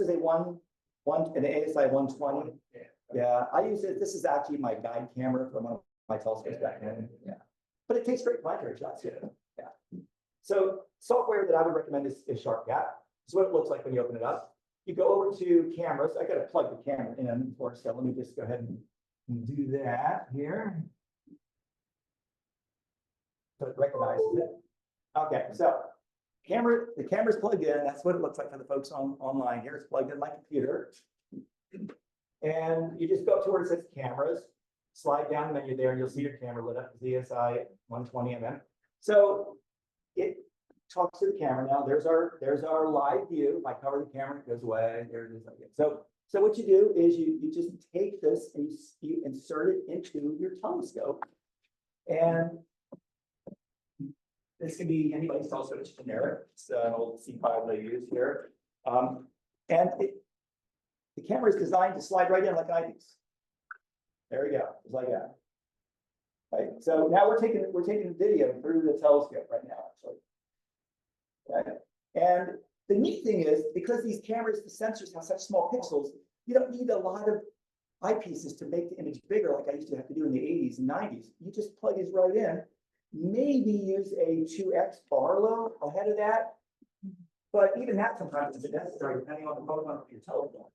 a an ASI 120. Yeah, I use it. This is actually my guide camera for my telescopes back then. Yeah, but it takes great planetary shots. Yeah. So software that I would recommend is SharpCat. This is what it looks like when you open it up. You go over to cameras. I got to plug the camera in for so let me just go ahead and do that here. So it recognizes it. Okay, so the camera's plugged in. That's what it looks like for the folks online here. It's plugged in my computer. And you just go up to where it says cameras, slide down the menu there, and you'll see your camera lit up, ZSI 120 mm. So it talks to the camera now. There's our live view. If I cover the camera, it goes away. There it is again. So what you do is you just take this and you insert it into your telescope. And this can be anybody's telescope, it's generic. It's an old C5 they use here. And the camera is designed to slide right in like IDs. There we go, just like that. Right. So now we're taking video through the telescope right now, actually. Okay. And the neat thing is, because these cameras, the sensors have such small pixels, you don't need a lot of eyepieces to make the image bigger like I used to have to do in the 80s and 90s. You just plug these right in. Maybe use a 2x Barlow ahead of that. But even that sometimes is necessary depending on the photon of your telephone.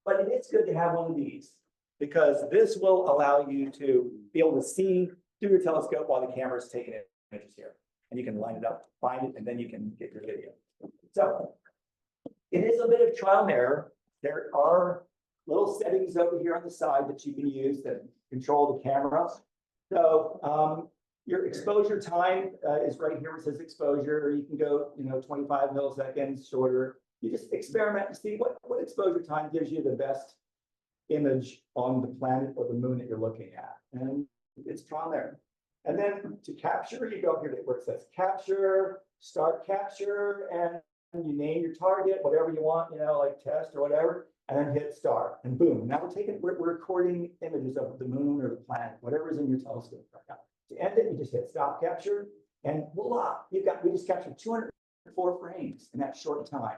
But it is good to have one of these because this will allow you to be able to see through your telescope while the camera is taking images here. And you can line it up, find it, and then you can get your video. So it is a bit of trial and error. There are little settings over here on the side that you can use that control the camera. So your exposure time is right here. It says exposure. You can go, 25 milliseconds shorter. You just experiment and see what exposure time gives you the best image on the planet or the moon that you're looking at. And it's trial and error. And then to capture, you go here to where it says capture, start capture, and you name your target, whatever you want, like test or whatever, and then hit start. And boom, now we're recording images of the moon or the planet, whatever is in your telescope right now. To end it, you just hit stop capture, and voila, we just captured 204 frames in that short time.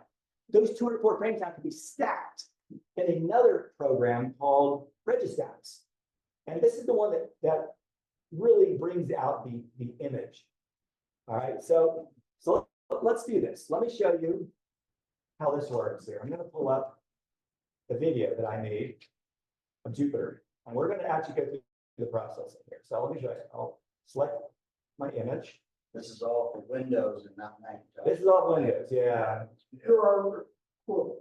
Those 204 frames now can be stacked in another program called Registax. And this is the one that really brings out the image. All right, so let's do this. Let me show you how this works here. I'm going to pull up the video that I made of Jupiter, and we're going to actually go through the process here. So let me show you. I'll select my image. This is all for Windows and not Mac. This is all Windows, yeah. Here are four.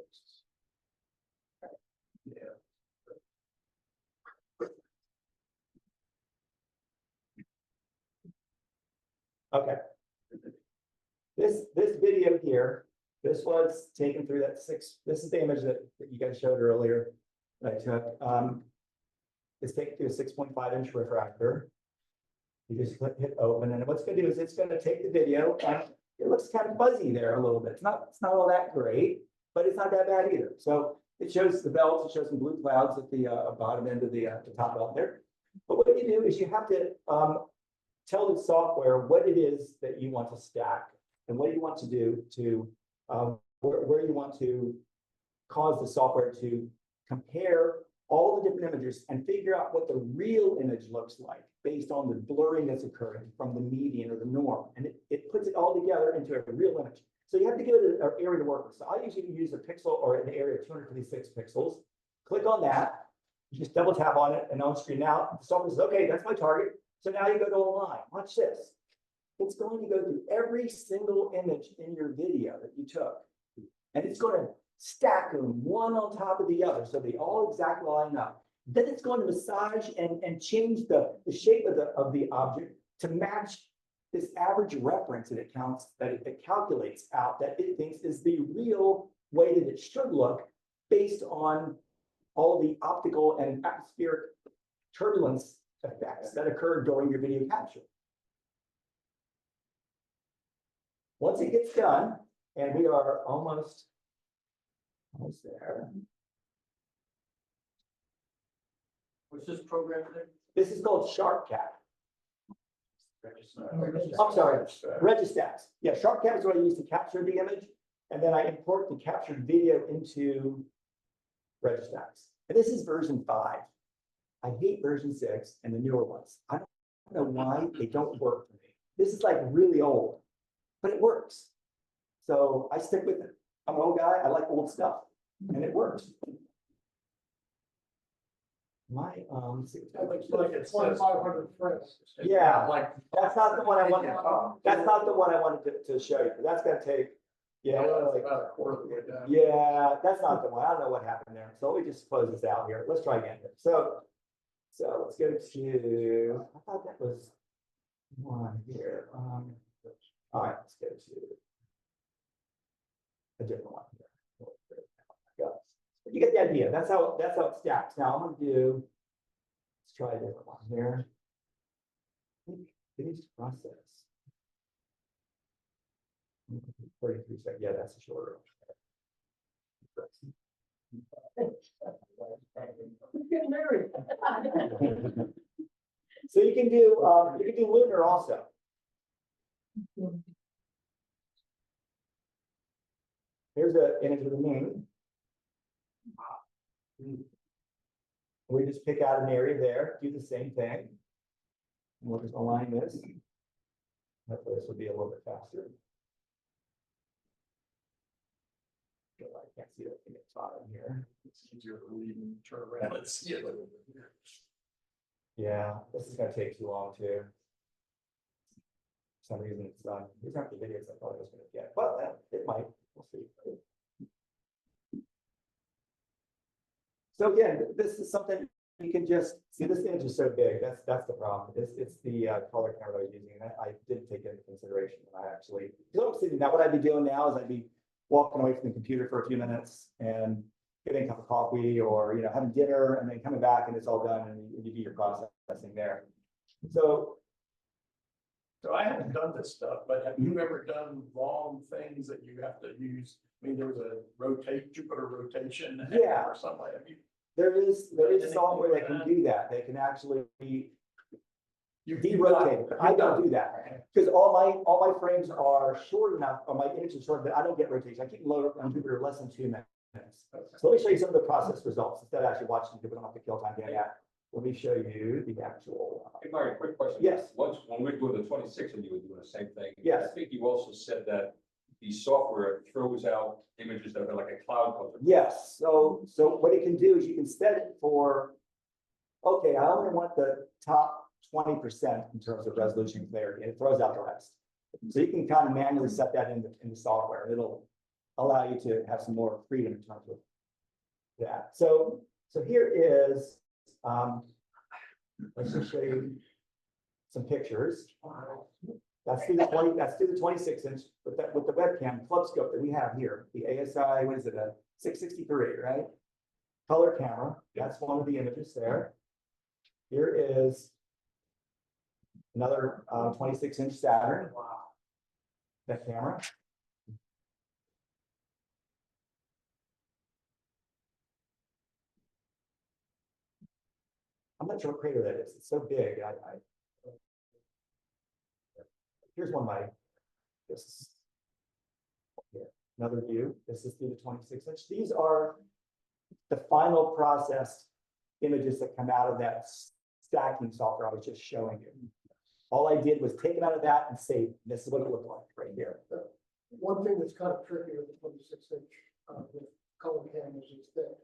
Okay. This video here, this was taken through that this is the image that you guys showed earlier that I took. It's taken through a 6.5-inch refractor. You just hit open, and what's going to do is it's going to take the video, and it looks kind of fuzzy there a little bit. It's not all that great, but it's not that bad either. So it shows the belts, it shows some blue clouds at the bottom end of the top belt there. But what you do is you have to tell the software what it is that you want to stack and what you want to do to where you want to cause the software to compare all the different images and figure out what the real image looks like based on the blurring that's occurring from the median or the norm. And it puts it all together into a real image. So you have to give it an area to work with. So I usually use a pixel or an area of 256 pixels. click on that, you just double tap on it and on screen now, the software says, okay, that's my target. So now you go to a line, watch this. It's going to go through every single image in your video that you took. And it's going to stack them one on top of the other, so they all exactly line up. Then it's going to massage and change the shape of the object to match this average reference that it calculates out that it thinks is the real way that it should look based on all the optical and atmospheric turbulence effects that occur during your video capture. Once it gets done, and we are almost there. What's this program there? This is called SharpCap. I'm sorry, Registax. Yeah, SharpCap is what I use to capture the image, and then I import the captured video into Registax. And this is version 5. I hate version 6 and the newer ones. I don't know why they don't work for me. This is like really old, but it works. So I stick with it. I'm an old guy, I like old stuff, and it works. My, let's see. That looks like it's 2,500 frames. Yeah, Like. that's not the one I wanted. That's not the one I wanted to show you. That's gonna take, yeah, That's like, about a quarter of the way down. yeah, that's not the one. I don't know what happened there. So let me just close this out here. Let's try again here. So let's go to, I thought that was one here. All right, let's go to a different one here. But you get the idea. That's how it stacks. Now I'm gonna do, let's try a different one here. Finish process. 33 seconds. Yeah, that's a shorter one. So you can do lunar also. Here's an image of the moon. We just pick out an area there, do the same thing. And we'll just align this. Hopefully this will be a little bit faster. I can't see that thing at the bottom here. It's easier to leave and turn around and see it. Yeah, this is gonna take too long too. For some reason it's not, these aren't the videos I thought I was gonna get, but it might, we'll see. So again, this is something you can just see. This image is so big. That's the problem. It's the color camera I was using, and I didn't take it into consideration when I actually. So I'm sitting now. What I'd be doing now is I'd be walking away from the computer for a few minutes and getting a cup of coffee, or having dinner, and then coming back and it's all done, and you do your processing there. So I haven't done this stuff, but have you ever done wrong things that you have to use? I mean, there was a Jupiter rotation. Yeah. Or something like that. there is software that can do that. They can actually de-rotate. I don't do that because all my frames are short enough, or my image is short that I don't get rotation. I keep them low on Jupiter less than 2 minutes. So let me show you some of the process results instead of actually watching people. Don't have to kill time doing that. Let me show you the actual. Hey, Myron, quick question. Yes. Once, when we're doing the 26 and you were doing the same thing. Yes. I think you also said that the software throws out images that are like a cloud cover. Yes. So what it can do is you can set it for, okay, I only want the top 20% in terms of resolution and clarity, and it throws out the rest. So you can kind of manually set that in the software. It'll allow you to have some more freedom in terms of that. So here is, let's just show you some pictures. That's through the 26 inch with the webcam club scope that we have here. The ASI, what is it, a 663, right? Color camera. That's one of the images there. Here is another 26 inch Saturn. Wow. That camera. I'm not sure what crater that is. It's so big. Here's one of my, this is here, another view. This is through the 26 inch. These are the final processed images that come out of that stacking software I was just showing you. All I did was take it out of that and save. This is what it looked like right here. One thing that's kind of tricky with the 26 inch with color cameras is that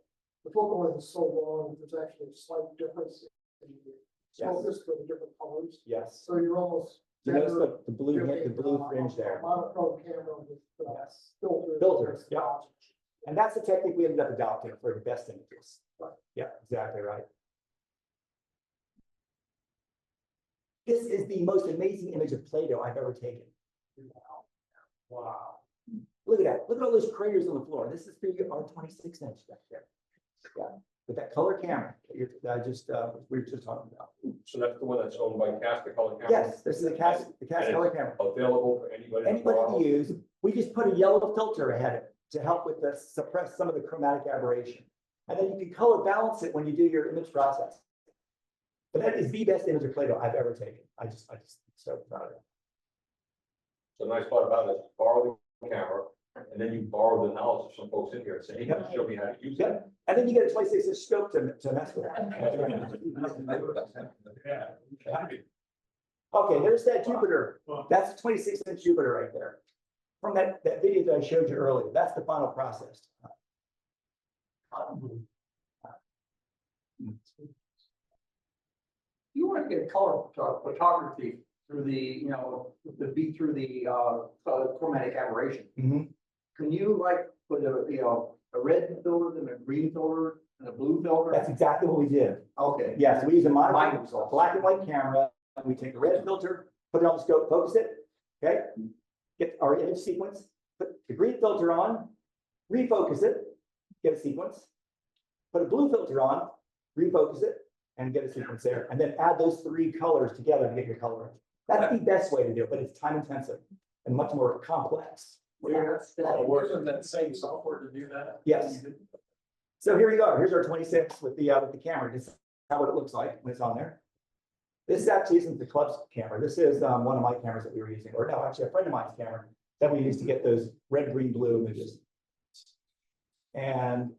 the focal length is so long, there's actually a slight difference in the focus for the different colors. Yes. So you're almost. You notice better the blue, doing, the blue fringe there. Monochrome camera with Yes. filters. Filters, yeah. And that's the technique we ended up adopting for the best images. Right. Yeah, exactly right. This is the most amazing image of Play-Doh I've ever taken. Wow. Look at that. Look at all those craters on the floor. This is for our 26 inch back there. Yeah, with that color camera that we were just talking about. So that's the one that's owned by Cast, the color camera? Yes, this is the cast color camera. Available for anybody. to Anybody borrow? to use. We just put a yellow filter ahead of it to help with the suppress some of the chromatic aberration. And then you can color balance it when you do your image process. But that is the best image of Play-Doh I've ever taken. I just so proud of it. So the nice part about it is borrow the camera, and then you borrow the knowledge of some folks in here and say, hey, can you show me how to use it? Yeah, and then you get a 26 inch scope to mess with. Okay, there's that Jupiter. That's a 26 inch Jupiter right there. From that video that I showed you earlier, that's the final process. You want to get color photography through the, through the chromatic aberration. Mhm. Can you like put a red filter and a green filter and a blue filter? That's exactly what we did. Okay. Yes, we use a Mine mono was also- black and white camera. We take a red filter, put it on the scope, focus it, okay? Get our image sequence, put the green filter on, refocus it, get a sequence. Put a blue filter on, refocus it, and get a sequence there. And then add those three colors together to get your color. That's the best way to do it, but it's time intensive and much more complex. That's a lot of work in that same software to do that. Yes. So here we go. Here's our 26 with the camera. This is how it looks like when it's on there. This actually isn't the club's camera. This is one of my cameras that we were using, or no, actually a friend of mine's camera that we used to get those red, green, blue images. And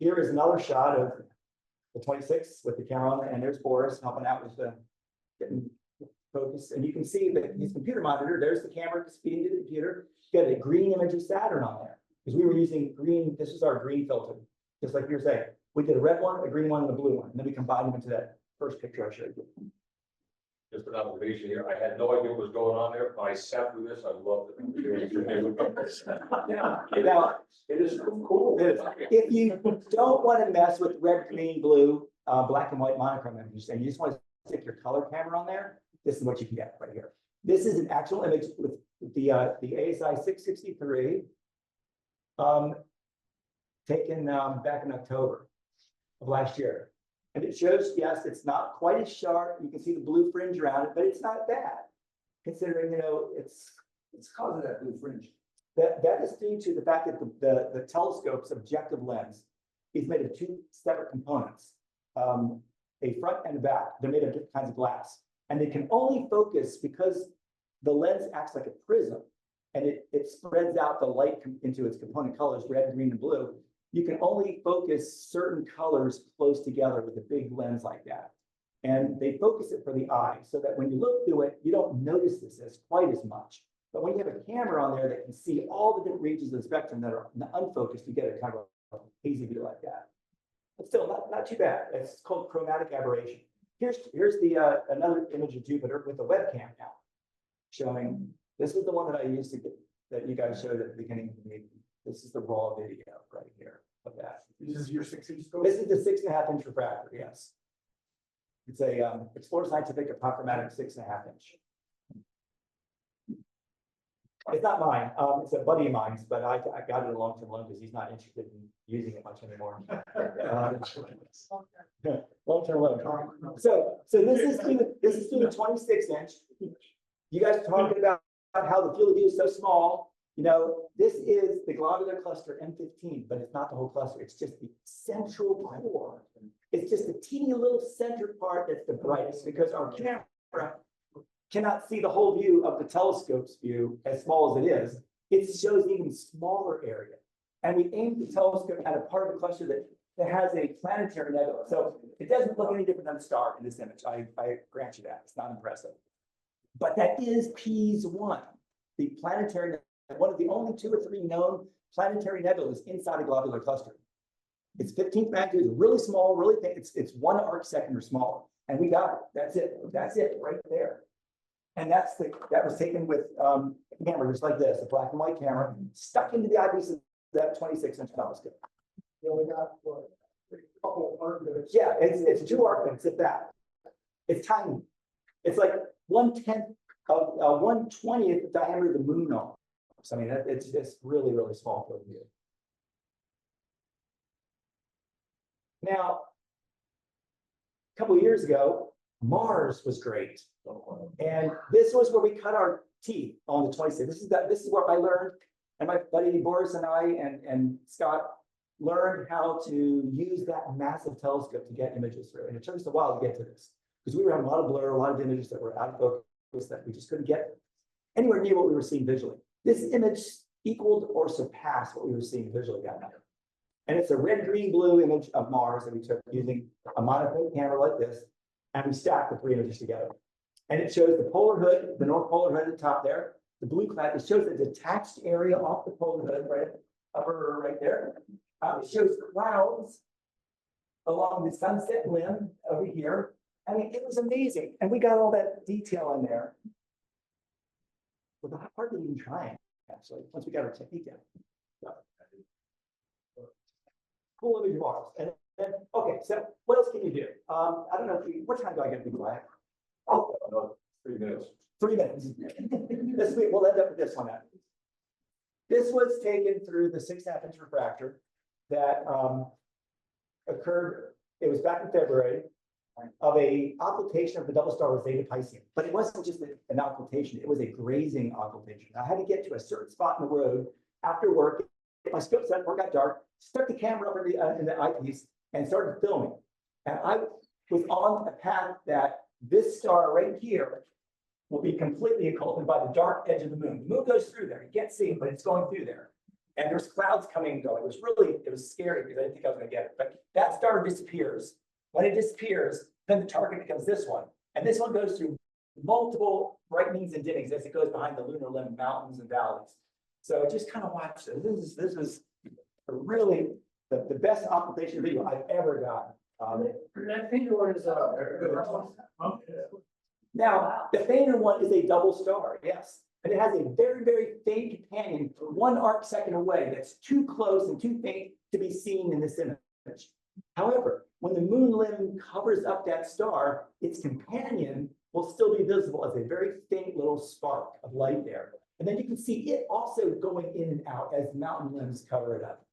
here is another shot of the 26 with the camera on, and there's Boris helping out with the getting focus. And you can see that his computer monitor, there's the camera feeding to the computer. You got a green image of Saturn on there because we were using green. This is our green filter, just like you were saying. We did a red one, a green one, and a blue one, and then we combined them into that first picture I showed you. Just an observation here. I had no idea what was going on there, but I sat through this. I loved it. Now, It is cool. it is. If you don't want to mess with red, green, blue, black and white monochrome images, and you just want to stick your color camera on there, this is what you can get right here. This is an actual image with the ASI 663, taken back in October of last year. And it shows, yes, it's not quite as sharp. You can see the blue fringe around it, but it's not bad, considering, it's Cause of that blue fringe. that is due to the fact that the telescope's objective lens is made of two separate components, a front and a back. They're made of different kinds of glass, and they can only focus because the lens acts like a prism, and it spreads out the light into its component colors, red, green, and blue. You can only focus certain colors close together with a big lens like that. And they focus it for the eye so that when you look through it, you don't notice this as quite as much. But when you have a camera on there that can see all the different regions of the spectrum that are unfocused, you get a kind of a hazy view like that. But still, not too bad. It's called chromatic aberration. Here's the another image of Jupiter with a webcam now, showing this is the one that I used to get that you guys showed at the beginning of the meeting. This is the raw video right here of that. This is your 6-inch scope? This is the 6.5 inch refractor. Yes, it's a Explorer Scientific apachromatic 6.5 inch. It's not mine. It's a buddy of mine's, but I got it a long-term loan because he's not interested in using it much anymore. Long-term loan. So this is through the 26 inch. You guys are talking about how the field of view is so small. This is the globular cluster M15, but it's not the whole cluster. It's just the central core. It's just the teeny little center part that's the brightest because our camera cannot see the whole view of the telescope's view as small as it is. It shows an even smaller area. And we aimed the telescope at a part of the cluster that has a planetary nebula. So it doesn't look any different than a star in this image. I grant you that. It's not impressive. But that is P's 1, the planetary, one of the only 2 or 3 known planetary nebulas inside a globular cluster. It's 15th magnitude, it's really small, really thin. It's 1 arc second or smaller. And we got it. That's it. That's it right there. And that was taken with a camera just like this, a black and white camera, stuck into the eyepiece of that 26-inch telescope. You only got, what, a couple of arguments. Yeah, it's 2 arc minutes at that. It's tiny. It's like 1/10 of 1/20th the diameter of the moon almost. I mean, it's just really, really small field of view. Now, a couple of years ago, Mars was great. And this was where we cut our teeth on the 26th. This is where I learned, and my buddy Boris and I and Scott learned how to use that massive telescope to get images through. And it took us a while to get to this because we were having a lot of blur, a lot of images that were out of focus that we just couldn't get anywhere near what we were seeing visually. This image equaled or surpassed what we were seeing visually that night. And it's a red, green, blue image of Mars that we took using a monochrome camera like this, and we stacked the 3 images together. And it shows the polar hood, the North Polar hood at the top there, the blue cloud. It shows the detached area off the polar hood, right upper right there. It shows clouds along the sunset limb over here. I mean, it was amazing. And we got all that detail in there without hardly even trying, actually, once we got our technique down. Cool image of Mars. And okay, so what else can you do? I don't know what time do I get to be quiet? Oh, 3 minutes. 3 minutes. This week, we'll end up with this one. This was taken through the 6.5-inch refractor that occurred, it was back in February, of a occultation of the double star Zeta Piscium. But it wasn't just an occultation, it was a grazing occultation. I had to get to a certain spot in the road after work, get my scope set, work got dark, stuck the camera up in the eyepiece and started filming. And I was on a path that this star right here will be completely occulted by the dark edge of the moon. The moon goes through there. You can't see it, but it's going through there. And there's clouds coming and going. It was scary because I didn't think I was going to get it. But that star disappears. When it disappears, then the target becomes this one. And this one goes through multiple brightenings and dimmings as it goes behind the lunar limb mountains and valleys. So just kind of watch this. This was really the best occultation video I've ever gotten. That finger one is Now, the fainter one is a double star, yes. And it has a very, very faint companion 1 arc second away that's too close and too faint to be seen in this image. However, when the moon limb covers up that star, its companion will still be visible as a very faint little spark of light there. And then you can see it also going in and out as mountain limbs cover it up.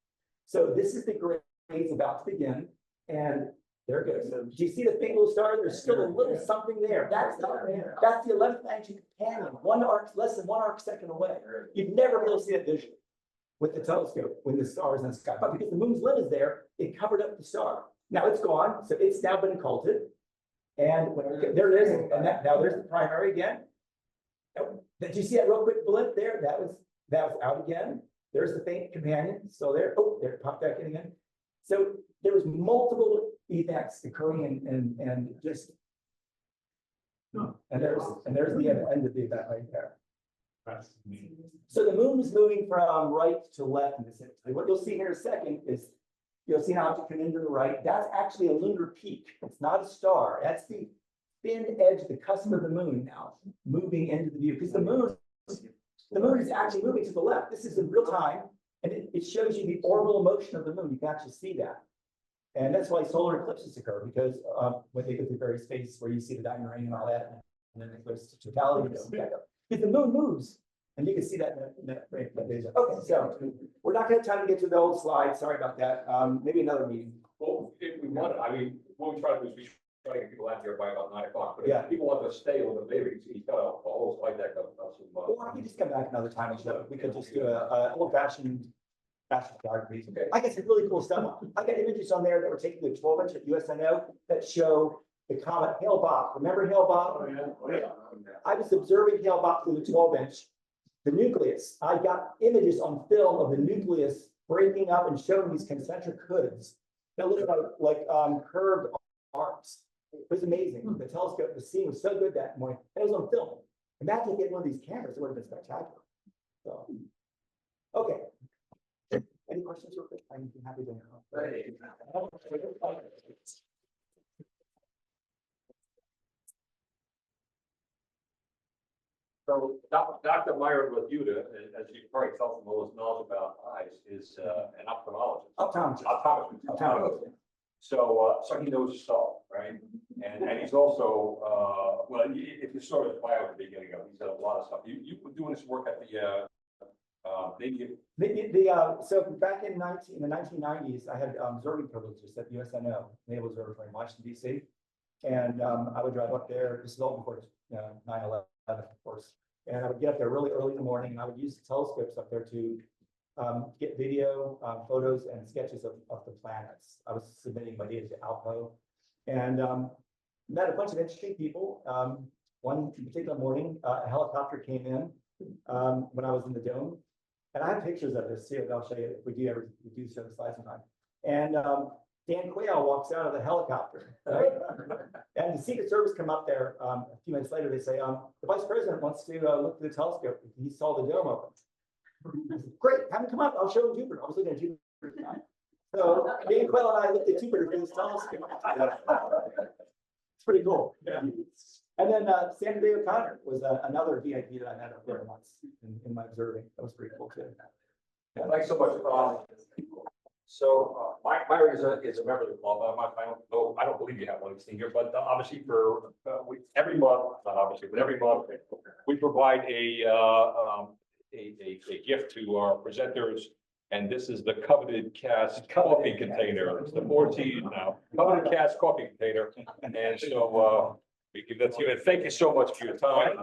So this is the graze about to begin. And there it goes. So, do you see the faint little star? There's still a little something there. That's the 11th magnitude companion, 1 arc, less than 1 arc second away. You'd never be able to see it visually with the telescope when the star is in the sky. But because the moon's limb is there, it covered up the star. Now it's gone, so it's now been occulted. And there it is. And now there's the primary again. Did you see that real quick blip there? That was out again. There's the faint companion. So there, there it popped back in again. So there was multiple events occurring and just, and there's the end of the event right there. So the moon is moving from right to left in this image. What you'll see here in a second is you'll see an object come into the right. That's actually a lunar peak. It's not a star. That's the thin edge, the cusp of the moon now moving into the view because the moon is actually moving to the left. This is in real time, and it shows you the orbital motion of the moon. You can actually see that. And that's why solar eclipses occur, because when they go through various phases where you see the diamond ring and all that, and then it goes to totality, because the moon moves, and you can see that in that okay, so we're not going to have time to get to the old slide. Sorry about that. Maybe another meeting. Well, if we want, I mean, what we try to do is we try to get people out here by about 9 o'clock. But Yeah. if people want to stay a little bit later, he's got a whole slide deck of some. Or I can just come back another time and show. We could just do a old-fashioned photography. Okay. I guess it's really cool stuff. I got images on there that were taken with 12-inch at USNO that show the comet Hale-Bopp. Remember Hale-Bopp? I was observing Hale-Bopp through the 12-inch, the nucleus. I got images on film of the nucleus breaking up and showing these concentric hoods that look like curved arcs. It was amazing. The telescope, the scene was so good that morning. It was on film. Imagine getting one of these cameras, it would have been spectacular. So, okay. Any questions real quick? I'm happy to. So Dr. Myron Wasiuta, as you probably tell from all his knowledge about eyes, is an ophthalmologist. Optometrist. So he knows stuff, right? And he's also, well, if you saw his bio at the beginning of, he's done a lot of stuff. You were doing this work at the, So back in the 1990s, I had observing privileges at USNO, Naval Observatory in Washington DC. And I would drive up there, this is all before 9/11, of course. And I would get up there really early in the morning, and I would use the telescopes up there to get video, photos and sketches of the planets. I was submitting my data to Alpo, and met a bunch of interesting people. One particular morning, a helicopter came in when I was in the dome. And I have pictures of this too, I'll show you if we do show the slides sometime. And Dan Quayle walks out of the helicopter, right? And the Secret Service come up there a few minutes later, they say, the vice president wants to look through the telescope. He saw the dome open. Great, have him come up, I'll show him Jupiter. I was looking at Jupiter at the time. So Dan Quayle and I looked at Jupiter through this telescope. It's pretty cool. Yeah. And then Sandra Day O'Connor was another VIP that I met up there once in my observing. That was pretty cool too. Yeah, thanks so much. Myron is a member of the club. I don't believe you have one listing here, but obviously for every month, not obviously, but every month we provide a gift to our presenters. And this is the coveted cast coffee container. It's the 14 now, coveted cast coffee container. And so we give that to you. And thank you so much for your time.